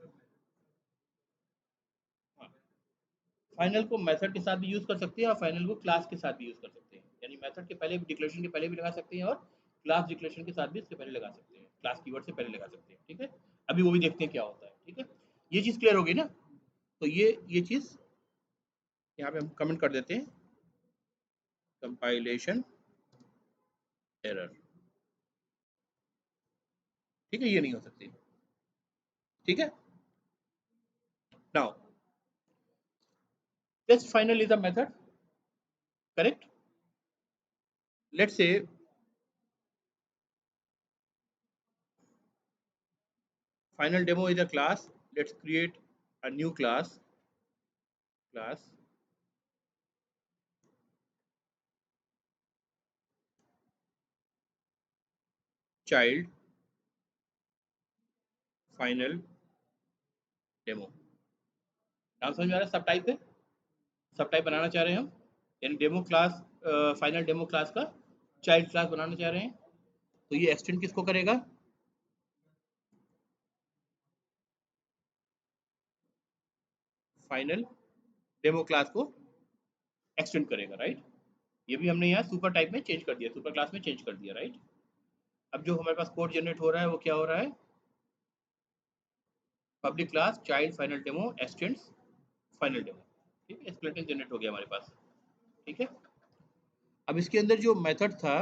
फाइनल को मेथड के साथ भी यूज कर सकते हैं और फाइनल को क्लास के साथ भी यूज कर सकते हैं, यानी मेथड के पहले भी, डिक्लेरेशन के पहले भी लगा सकते हैं और क्लास डिक्लेरेशन के साथ भी इसके पहले लगा सकते हैं, क्लास कीवर्ड से पहले लगा सकते हैं। ठीक है, अभी वो भी देखते हैं क्या होता है। ठीक है, ये चीज क्लियर होगी ना? तो ये चीज यहाँ पे हम कमेंट कर देते हैं, कंपाइलेशन एरर। ठीक है, ये नहीं हो सकती। ठीक है, now test final is a method, correct. Let's say final demo is a class. Let's create a new class, child final demo। नाम समझ में आ रहा है? सब टाइप है, सब टाइप बनाना चाह रहे हैं हम, यानी demo class, final demo class का चाइल्ड क्लास बनाना चाह रहे हैं। तो ये एक्सटेंड किसको करेगा? फाइनल डेमो क्लास को एक्सटेंड करेगा, राइट। ये भी हमने यहाँ सुपर टाइप में चेंज कर दिया, सुपर क्लास में चेंज कर दिया, राइट। अब जो हमारे पास कोड जनरेट हो रहा है वो क्या हो रहा है? Public class child final demo x tends final demo. ठीक है, स्प्लिटिंग जनरेट हो गया हमारे पास। ठीक है, अब इसके अंदर जो मेथड था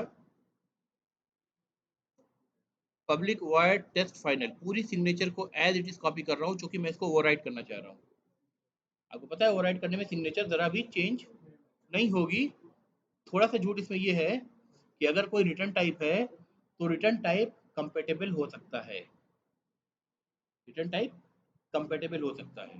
पब्लिक वॉइड टेस्ट फाइनल, पूरी सिग्नेचर को एज इट इज कॉपी कर रहा हूँ क्योंकि मैं इसको ओवरराइट करना चाह रहा हूँ। आपको पता है ओवरराइट करने में सिग्नेचर जरा भी चेंज नहीं होगी। थोड़ा सा झूठ इसमें ये है कि अगर कोई रिटर्न टाइप है तो रिटर्न टाइप कंपेटेबल हो सकता है, रिटर्न टाइप कंपेटेबल हो सकता है।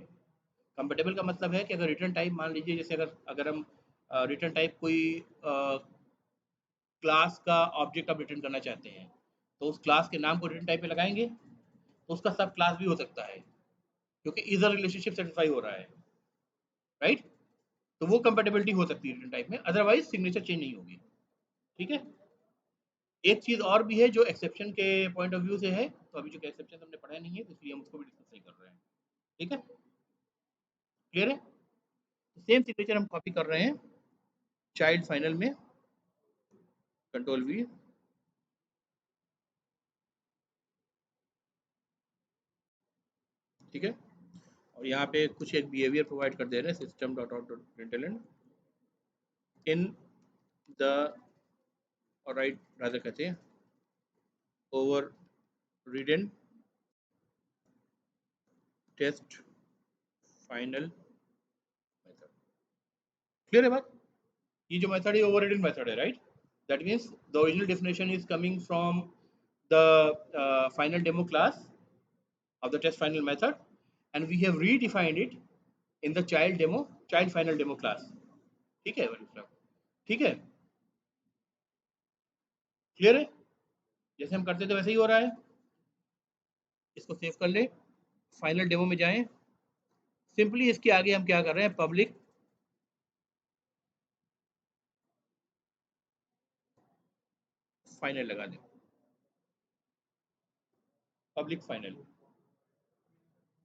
कंपेटेबल का मतलब है कि अगर रिटर्न टाइप, मान लीजिए जैसे अगर अगर हम रिटर्न टाइप कोई क्लास का ऑब्जेक्ट आप रिटर्न करना चाहते हैं, तो उस क्लास के नाम को रिटर्न टाइप में लगाएंगे तो उसका सब क्लास भी हो सकता है क्योंकि इजर रिलेशनशिप सेटिस्फाई हो रहा है, राइट। तो वो कंपेटेबिलिटी हो सकती है रिटर्न टाइप में, अदरवाइज सिग्नेचर चेंज नहीं होगी। ठीक है, एक चीज और भी है जो एक्सेप्शन के पॉइंट ऑफ व्यू से है, तो अभी जो एक्सेप्शन हमने पढ़ा नहीं है तो इसलिए हम उसको भी डिस्कस नहीं कर रहे हैं। ठीक है, क्लियर है? सेम सिग्नेचर हम कॉपी कर रहे हैं चाइल्ड फाइनल में, कंट्रोल वी, ठीक है। और यहाँ पे कुछ एक बिहेवियर प्रोवाइड कर दे रहे हैं, system dot out dot println in the, और राइट रादर कहते हैं over रीडन test final method. Clear है बात? ये जो मेथड है ओवर रीडन मेथड है, right. That means the original definition is coming from the final demo class of the test final method, and we have redefined it in the child final demo class। ठीक है, ठीक है, क्लियर है? जैसे हम करते थे वैसे ही हो रहा है। इसको सेव कर ले, फाइनल डेमो में जाएं, सिंपली इसके आगे हम क्या कर रहे हैं, पब्लिक फाइनल लगा दें, पब्लिक फाइनल।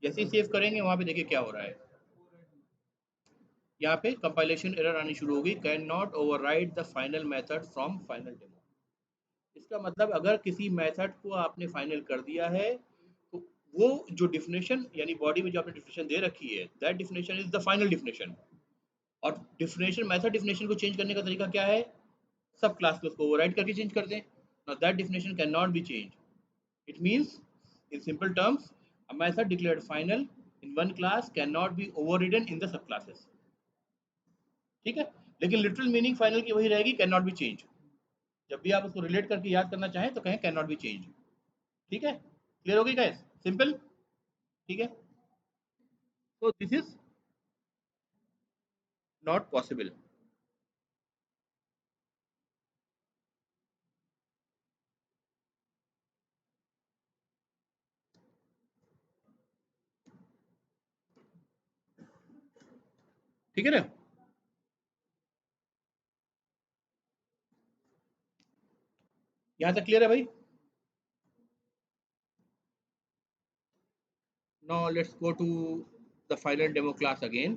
जैसे ही सेव करेंगे वहां पे देखिए क्या हो रहा है, यहाँ पे कंपाइलेशन एरर आनी शुरू होगी, can not override the final method from final demo. इसका मतलब अगर किसी मेथड को आपने फाइनल कर दिया है तो वो जो डिफिनेशन यानी बॉडी में जो आपने डिफिनेशन दे रखी है, that definition is the final definition. और डिफिनेशन मेथड डिफिनेशन को चेंज करने का तरीका क्या है? सब क्लास को उसको ओवरराइड करके चेंज कर दें। Now that definition can not be change. It means in simple terms, a method declared final in one class cannot be overridden in the subclasses। ठीक है, लेकिन लिटरल मीनिंग फाइनल की वही रहेगी, कैन नॉट बी चेंज। जब भी आप उसको रिलेट करके याद करना चाहें तो कहें कैन नॉट बी चेंज। ठीक है, क्लियर हो गई गाइस? सिंपल। ठीक है, तो दिस इज नॉट पॉसिबल। ठीक है ना? यहां तक क्लियर है भाई? Now let's go to the final demo class again.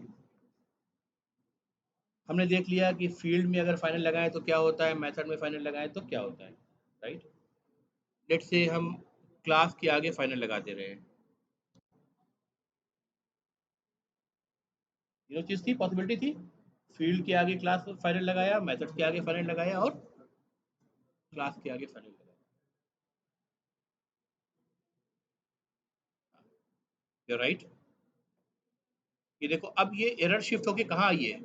हमने देख लिया कि फील्ड में अगर फाइनल लगाएं तो क्या होता है, मेथड में फाइनल लगाएं तो क्या होता है, राइट? लेट्स से हम क्लास के आगे फाइनल लगा दे रहे हैं। ये चीज थी, पॉसिबिलिटी थी, फील्ड के आगे क्लास फाइनल लगाया, मेथड के आगे फाइनल लगाया और क्लास के आगे फाइनल लगाया। You right. ये देखो, अब ये एरर शिफ्ट होके कहाँ आई है?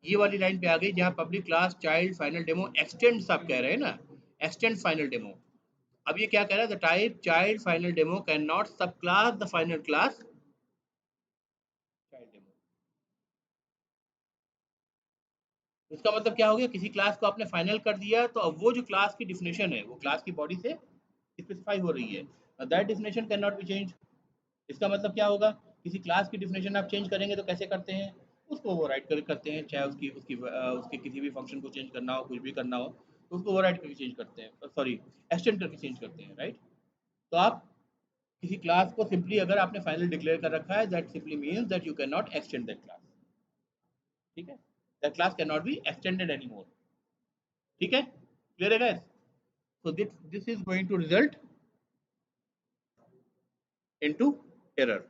ये वाली लाइन पे आ गई जहाँ public class child final demo extend आप कह रहे हैं ना, एक्सटेंड फाइनल डेमो। अब ये क्या कह रहा है? The type child final demo can not subclass the final class child demo. इसका मतलब क्या हो गया? किसी क्लास को आपने फाइनल कर दिया तो अब वो जो क्लास की डिफिनेशन है वो क्लास की बॉडी से स्पेसिफाई हो रही है, that definition can not be change. इसका मतलब क्या होगा? किसी क्लास की डिफिनेशन आप चेंज करेंगे तो कैसे करते हैं? उसको ओवरराइड करते हैं, चाहे उसकी उसकी उसके किसी भी फंक्शन को चेंज करना हो, कुछ भी करना हो तो उसको ओवरराइड करके चेंज करते हैं, सॉरी एक्सटेंड करके चेंज करते हैं, राइट? तो आप किसी क्लास को सिंपली अगर आपने फाइनल डिक्लेयर कर रखा है, that simply means that you can not extend that class. ठीक है, that class can not be extended any more. ठीक है, क्लियर है guys? So this is going to result into error.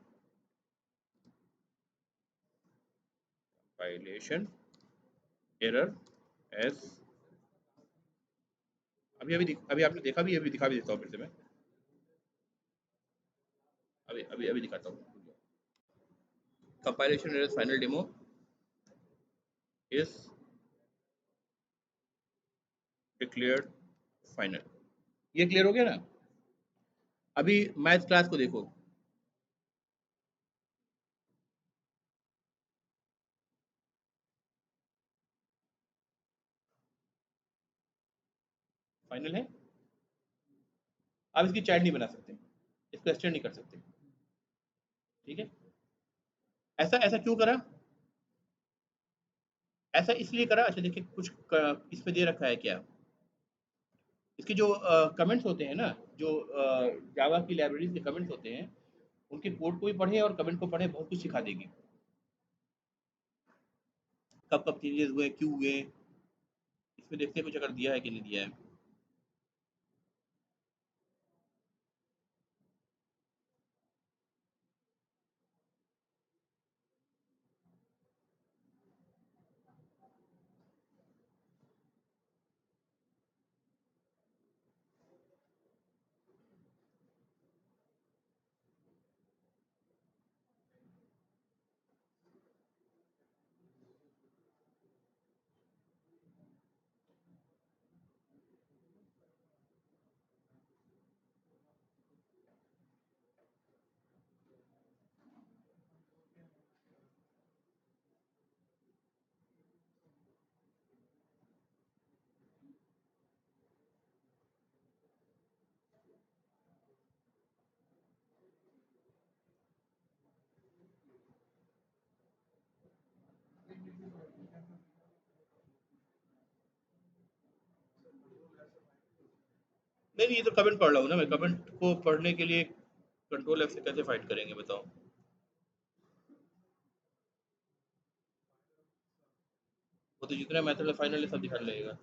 Violation error as अभी आपने देखा भी, अभी दिखा भी देता हूँ फिर से मैं। अभी दिखाता हूँ। Compilation error final demo is declared final। ये क्लियर हो गया ना? अभी मैथ क्लास को देखो, फाइनल है। आप इसकी चाइल्ड नहीं बना सकते, इसको एक्सटेंड नहीं कर सकते। ठीक है, ऐसा ऐसा क्यों करा? ऐसा इसलिए करा, अच्छा देखिए कुछ इसमें दे रखा है क्या, इसके जो कमेंट्स होते हैं ना, जो जावा की लाइब्रेरीज के कमेंट्स होते हैं, उनके कोड को भी पढ़े और कमेंट को पढ़े, बहुत कुछ सिखा देगी। कब कब चेंजेस हुए, क्यों हुए, इसमें देखते हैं कुछ अगर दिया है कि नहीं दिया है। नहीं नहीं, ये तो कमेंट पढ़ रहा हूँ ना मैं, कमेंट को पढ़ने के लिए कंट्रोल एफ से कैसे फाइट करेंगे बताओ? वो तो जितने मेथड फाइनल है सब दिखा लगेगा।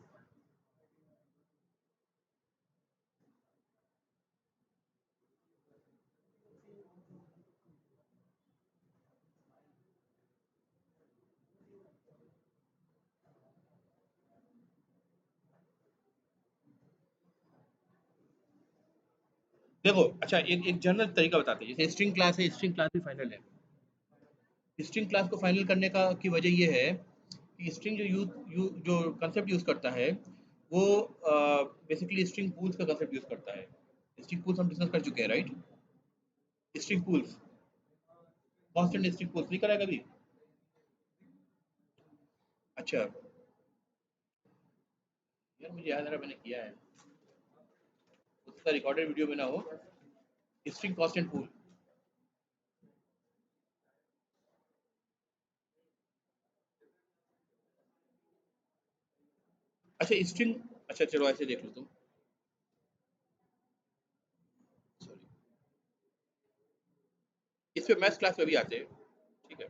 देखो अच्छा, एक जनरल तरीका बताते हैं। जैसे स्ट्रिंग क्लास है, स्ट्रिंग क्लास भी फाइनल है। स्ट्रिंग क्लास को फाइनल करने का की वजह ये है कि स्ट्रिंग जो कंसेप्ट यूज करता है वो बेसिकली स्ट्रिंग पूल्स का कंसेप्ट यूज करता है। स्ट्रिंग पूल्स हम डिस्कस कर चुके हैं, right? String pools, constant string pools नहीं करा है कभी? अच्छा यार, मुझे याद आ रहा मैंने किया है, उसका रिकॉर्डेड वीडियो में ना हो। String constant pool. अच्छा स्ट्रिंग, अच्छा चलो ऐसे देख लो तुम। सॉरी, इस पे मैथ्स क्लास में भी आते हैं, ठीक है?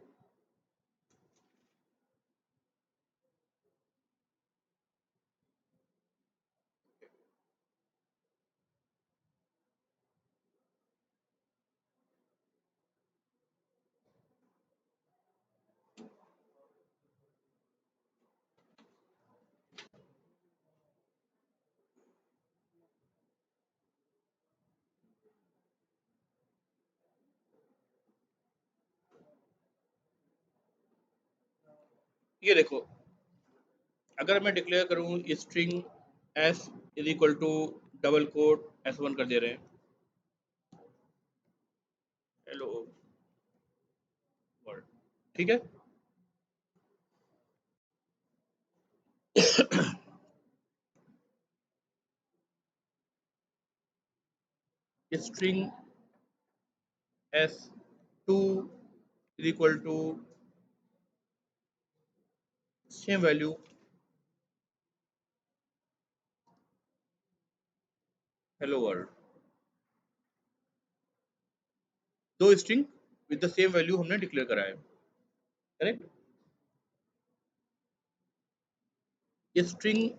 ये देखो, अगर मैं डिक्लेयर करूँ string S is equal to double quote S1 कर दे रहे हैं, हेलो वर्ल्ड, ठीक है? String S2 is equal to same value hello world. दो string with the same value हमने डिक्लेयर करा है, correct? String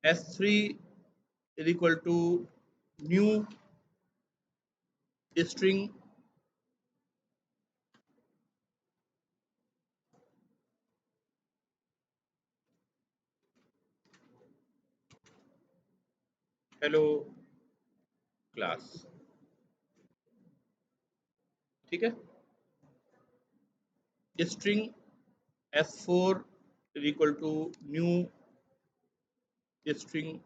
S3 is equal to new string hello class, ठीक है? String S4 is equal to new string,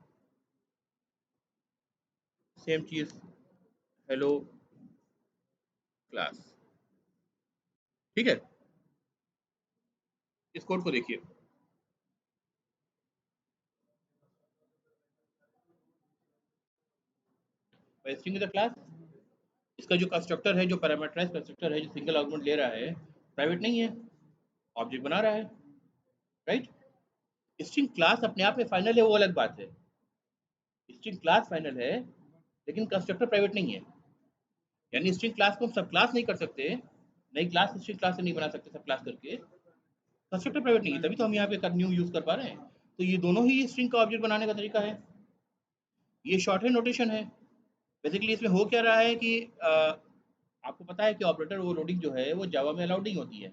same चीज, हेलो क्लास, ठीक है? इस कोड को देखिए। String is a class. इसका जो कंस्ट्रक्टर है, जो पैरामीटराइज कंस्ट्रक्टर है, जो सिंगल आर्गुमेंट ले रहा है, प्राइवेट नहीं है, ऑब्जेक्ट बना रहा है, राइट? स्ट्रिंग क्लास अपने आप में फाइनल है, वो अलग बात है। स्ट्रिंग क्लास फाइनल है, लेकिन कंस्ट्रक्टर प्राइवेट नहीं है। यानी स्ट्रिंग क्लास को हम सब क्लास नहीं कर सकते, नई क्लास स्ट्रिंग क्लास से नहीं बना सकते सब क्लास करके। कंस्ट्रक्टर प्राइवेट नहीं है, तभी तो हम यहाँ पे न्यू यूज कर पा रहे हैं। तो ये दोनों ही स्ट्रिंग का ऑब्जेक्ट बनाने का तरीका है। ये शॉर्ट हैंड नोटेशन है। बेसिकली इसमें हो क्या रहा है कि आपको पता है कि ऑपरेटर ओवरलोडिंग जो है वो जावा में अलाउड नहीं होती है,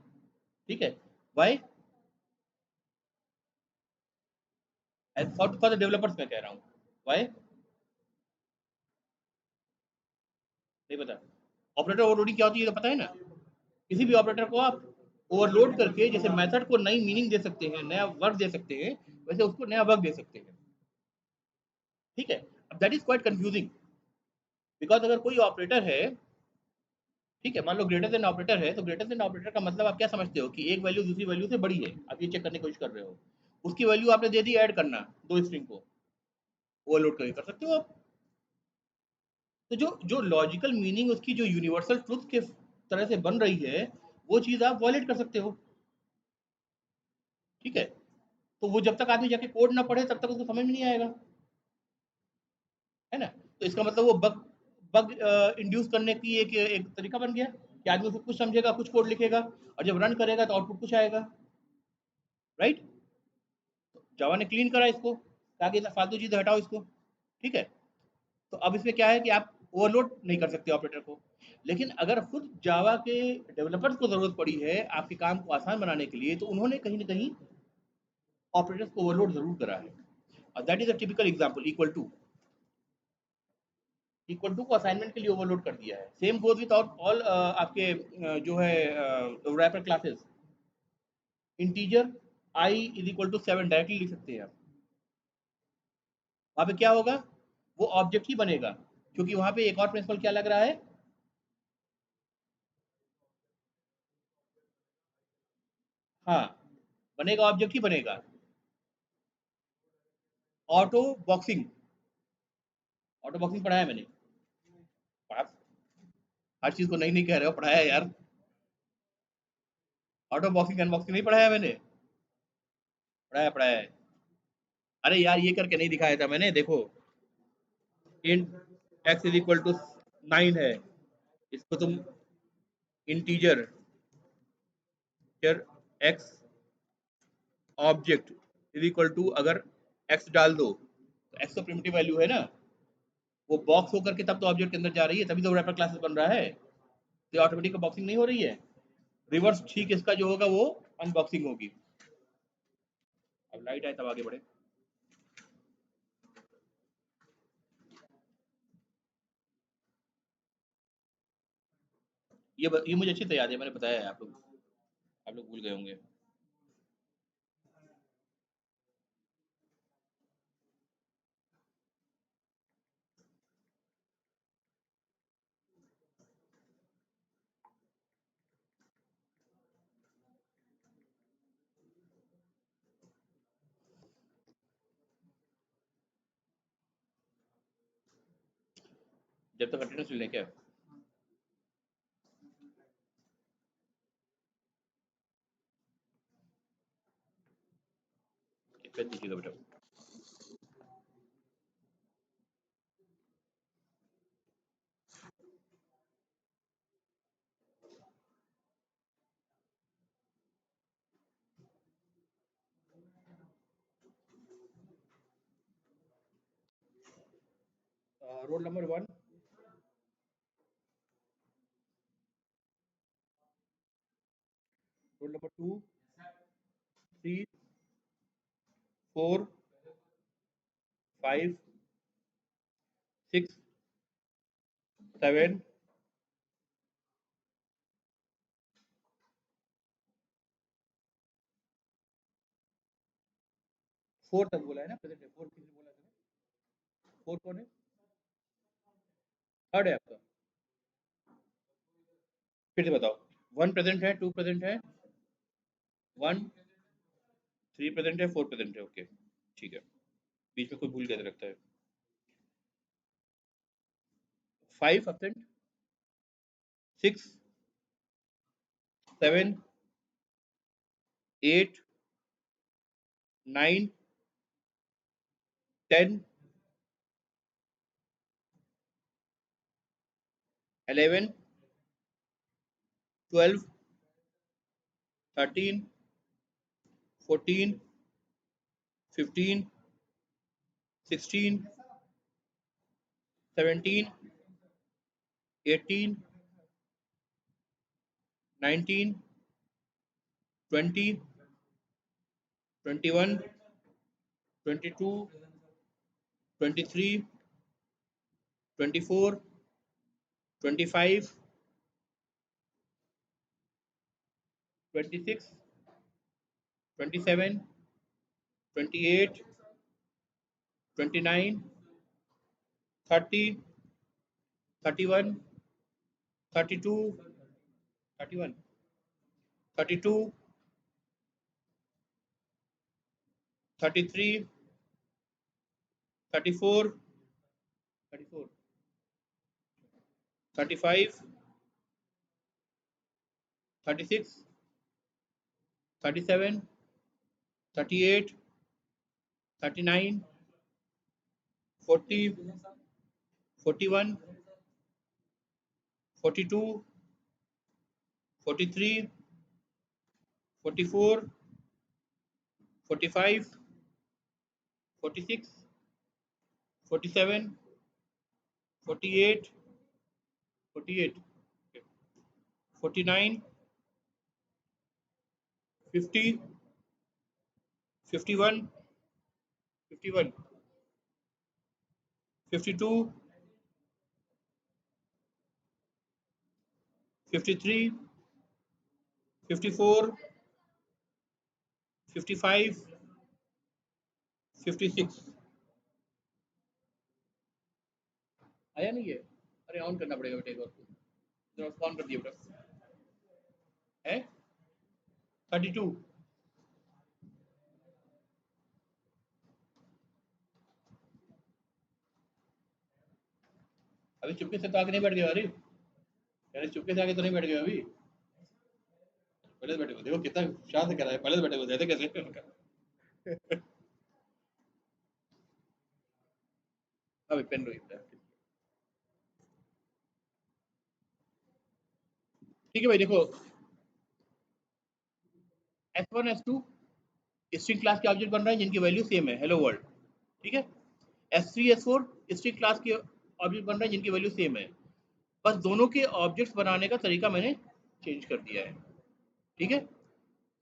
ठीक है? वाई? फॉर द डेवलपर्स मैं कह रहा हूँ, वाई नहीं पता? ऑपरेटर ओवरलोडिंग क्या होती है तो पता है ना? किसी भी ऑपरेटर को आप ओवरलोड करके, जैसे मेथड को नई मीनिंग दे सकते हैं, नया वर्क दे सकते हैं, वैसे उसको नया वर्क दे सकते हैं, ठीक है? अब that is quite confusing, because अगर कोई ऑपरेटर है, ठीक है, मान लो ग्रेटर देन ऑपरेटर है, तो ग्रेटर देन ऑपरेटर का मतलब आप क्या समझते हो कि एक वैल्यू दूसरी वैल्यू से बड़ी है, आप ये चेक करने की कोशिश कर रहे हो। उसकी वैल्यू आपने दे दी ऐड करना, दो स्ट्रिंग को ओवरलोड करके कर सकते हो आप। तो जो जो लॉजिकल मीनिंग उसकी जो यूनिवर्सल ट्रुथ के तरह से बन रही है, वो चीज आप वॉयलेट कर सकते हो, ठीक है? तो वो जब तक आदमी जाके कोड ना पढ़े तब तक उसको समझ में नहीं आएगा, है ना? तो इसका मतलब वो बग बग इंड्यूस करने की एक तरीका बन गया कि आदमी उसको कुछ समझेगा, कुछ कोड लिखेगा, और जब रन करेगा तो आउटपुट कुछ आएगा, राइट? जावा ने क्लीन करा इसको, कहा कि फालतू चीजें हटाओ इसको, ठीक है? तो अब इसमें क्या है कि आप ओवरलोड नहीं कर सकते ऑपरेटर को। लेकिन अगर खुद जावा के डेवलपर्स को ज़रूरत पड़ी है आपके काम को आसान बनाने के लिए, तो उन्होंने कहीं न कहीं ऑपरेटर्स को ओवरलोड ज़रूर करा है। That is a typical example. Equal to को असाइनमेंट के लिए ओवरलोड कर दिया है। सेम गोज़ विथ ऑल आपके जो है wrapper classes. Integer I is equal to 7 directly लिख सकते हैं आप। वहाँ पे क्या होगा? वो ऑब्जेक्ट ही बनेगा, क्योंकि वहाँ पे एक और प्रिंसिपल क्या लग रहा है? हाँ, बनेगा, ऑब्जेक्ट ही बनेगा। ऑटो बॉक्सिंग, ऑटो बॉक्सिंग पढ़ाया मैंने। आप हर चीज़ को नहीं कह रहे हो, पढ़ाया है यार। ऑटो बॉक्सिंग अनबॉक्सिंग नहीं पढ़ाया मैंने? पढ़ाया है। अरे यार, ये करके नहीं दिखाया था मैंने, देखो। Int x is equal to 9 है, इसको तुम integer x object is equal to अगर x डाल दो, तो x तो प्रिमिटिव वैल्यू है ना, वो बॉक्स होकर के तब तो ऑब्जेक्ट के अंदर जा रही है, तभी तो रैपर क्लासेस बन रहा है। तो ऑटोमेटिक बॉक्सिंग नहीं हो रही है। रिवर्स ठीक इसका जो होगा वो अनबॉक्सिंग होगी। अब लाइट आए तब आगे बढ़े। ये मुझे अच्छी तरह याद है, मैंने बताया है, आप लोग भूल गए होंगे। जब तक अटेंडेंस लें क्या? कर दीजिएगा बेटा। रोल नंबर 1, रोल नंबर 2, 3, 4, 5, 6, 7, 4 तक बोला है ना, प्रेजेंट है। 4 किसने बोला था? 4 कौन है? थर्ड है आपका। फिर से बताओ। 1 प्रेजेंट है, 2 प्रेजेंट है, 1, 3 प्रेजेंट है, 4 प्रेजेंट है। ओके, ठीक है। बीच में कोई भूल गया तो लगता है। 5 एब्सेंट, 6, 7, 8, 9, 10, 11, 12, 13, 14, 15, 16, 17, 18, 19, 20, 21, 22, 23, 24, 25, 26, 27, 28, 29, 30, 31, 32, 31, 32, 33, 34, 34, 35, 36, 37, 38, 39, 40, 41, 42, 43, 44, 45, 46, 47, 48, 48, 49, 50, 51, 51, 52, 53, 54, 55, 56। आया नहीं है? अरे ऑन करना पड़ेगा बेटा एक बार को। जरा ऑन कर दिया बेटा। है 32। अभी चुपके से तो आगे नहीं बैठ गया अरे। अरे चुपके से आगे तो नहीं बैठ गया अभी। पहले से बैठे को देखो कितना शांत से कर रहा है। पहले से बैठे को ऐसे कैसे अभी पेन रो ठीक है भाई देखो। S1 S2 स्ट्रिंग क्लास के ऑब्जेक्ट बन रहे हैं जिनकी वैल्यू सेम है, हेलो वर्ल्ड। ठीक है। S3 S4 स्ट्रिंग क्लास के ऑब्जेक्ट बन रहे हैं जिनकी वैल्यू सेम है। बस दोनों के ऑब्जेक्ट्स बनाने का तरीका मैंने चेंज कर दिया है। ठीक है।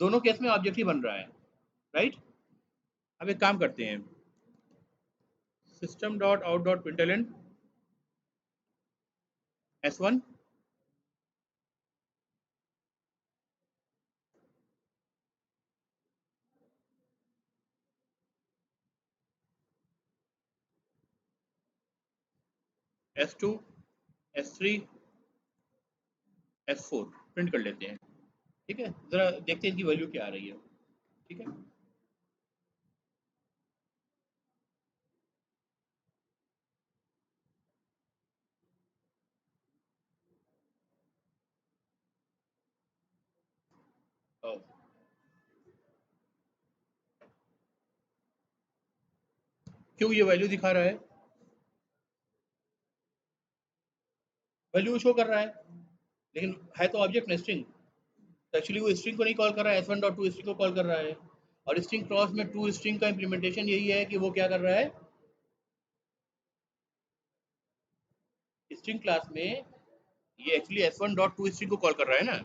दोनों केस में ऑब्जेक्ट ही बन रहा है, राइट। अब एक काम करते हैं, system dot out dot println S1 S2 S3 S4 print कर लेते हैं। ठीक है, जरा देखते हैं इनकी वैल्यू क्या आ रही है। ठीक है। ओ, क्यों ये वैल्यू दिखा रहा है? वैल्यू शो कर रहा है, लेकिन है तो ऑब्जेक्ट में स्ट्रिंग। एक्चुअली वो स्ट्रिंग को नहीं कॉल कर रहा है, S1 डॉट टू स्ट्रिंग को कॉल कर रहा है। और स्ट्रिंग क्रॉस में टू स्ट्रिंग का इम्प्लीमेंटेशन यही है कि वो क्या कर रहा है, स्ट्रिंग क्लास में ये actually S1 dot to string को कॉल कर रहा है ना,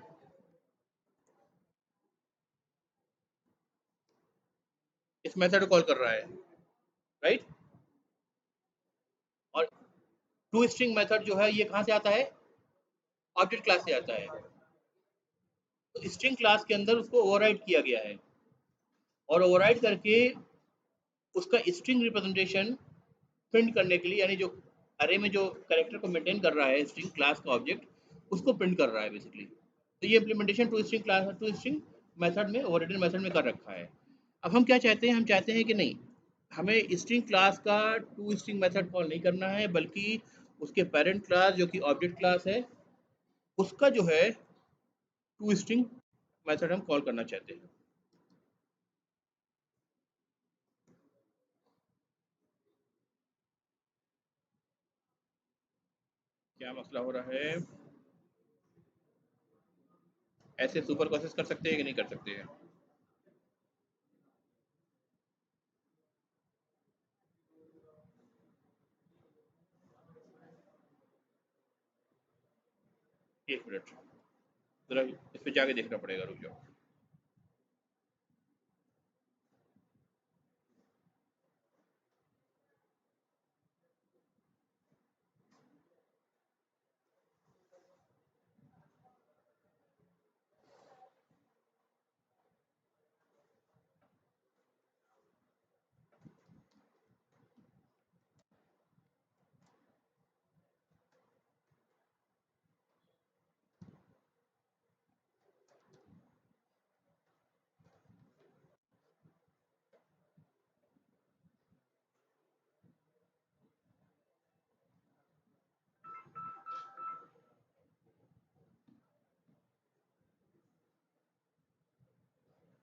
इस मेथड को कॉल कर रहा है, राइट। और टू स्ट्रिंग मेथड जो है ये कहाँ से आता है, ऑब्जेक्ट क्लास से आता है। तो स्ट्रिंग क्लास के अंदर उसको ओवरराइड किया गया है, और ओवरराइड करके उसका स्ट्रिंग रिप्रेजेंटेशन प्रिंट करने के लिए, यानी जो अरे में जो कैरेक्टर को मेंटेन कर रहा है स्ट्रिंग क्लास का ऑब्जेक्ट, उसको प्रिंट कर रहा है बेसिकली। तो ये implementation to string class to string method में, ओवरराइडर मेथड में कर रखा है। अब हम क्या चाहते हैं, हम चाहते हैं कि नहीं, हमें स्ट्रिंग क्लास का टू स्ट्रिंग मेथड कॉल नहीं करना है, बल्कि उसके पेरेंट क्लास जो कि ऑब्जेक्ट क्लास है, उसका जो है टू स्ट्रिंग मेथड हम कॉल करना चाहते हैं। क्या मसला हो रहा है? ऐसे सुपर प्रोसेस कर सकते हैं कि नहीं कर सकते हैं? एक मिनट, जरा इस पे जाके देखना पड़ेगा, रुक जाओ।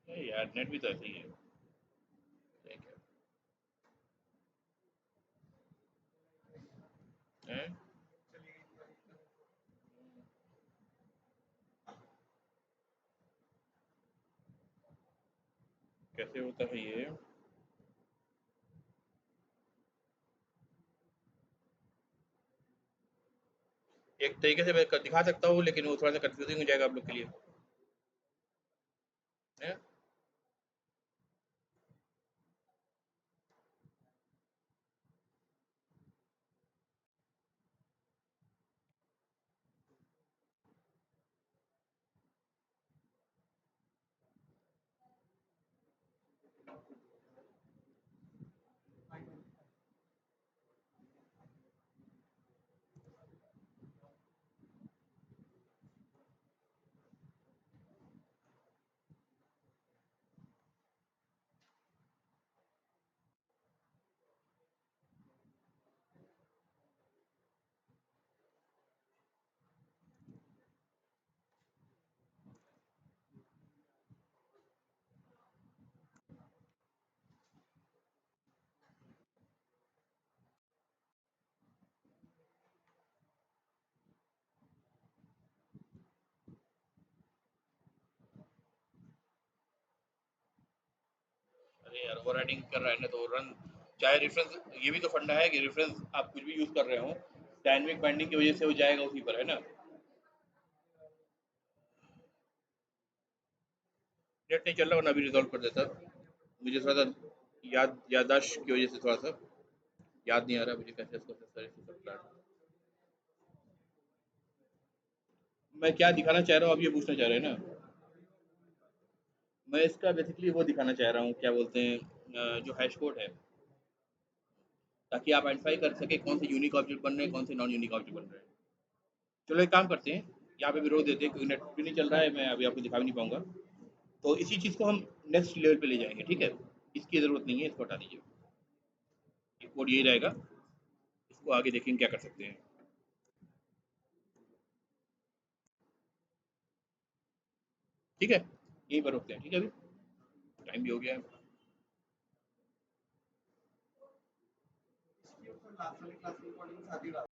यार नेट भी तो ऐसे ही है। ठीक है, हैं? कैसे होता है ये? एक तरीके से मैं दिखा सकता हूँ, लेकिन वो थोड़ा सा कंफ्यूजिंग हो जाएगा आप लोग के लिए, है। अरे यार ओवर राइडिंग कर रहा है ना, तो रन, चाहे रेफरेंस, ये भी तो फंडा है कि रेफरेंस आप कुछ भी यूज कर रहे हो, डायनेमिक बाइंडिंग की वजह से वो जाएगा उसी पर, है ना। नेट नहीं चल रहा, वरना अभी रिजॉल्व कर देता। मुझे थोड़ा सा याददाश्त की वजह से थोड़ा सा याद नहीं आ रहा मुझे कैसे इसको सारे सब प्लाट। मैं क्या दिखाना चाह रहा हूँ, आप ये पूछना चाह रहे हैं ना। मैं इसका बेसिकली वो दिखाना चाह रहा हूँ, क्या बोलते हैं, जो हैश कोड है, ताकि आप आइडेंटिफाई कर सके कौन से यूनिक ऑब्जेक्ट बन रहे हैं, कौन से नॉन यूनिक ऑब्जेक्ट बन रहे हैं। चलो एक काम करते हैं, यहाँ पे भी रोक देते हैं क्योंकि नेट भी नहीं चल रहा है, मैं अभी आपको दिखा भी नहीं पाऊंगा। तो इसी चीज़ को हम नेक्स्ट लेवल पे ले जाएंगे, ठीक है। इसकी ज़रूरत नहीं है, इसको हटा दीजिए। ये कोड यही रहेगा, इसको आगे देखेंगे क्या कर सकते हैं। ठीक है, यहीं पर रोकते हैं, ठीक है, अभी टाइम भी हो गया है।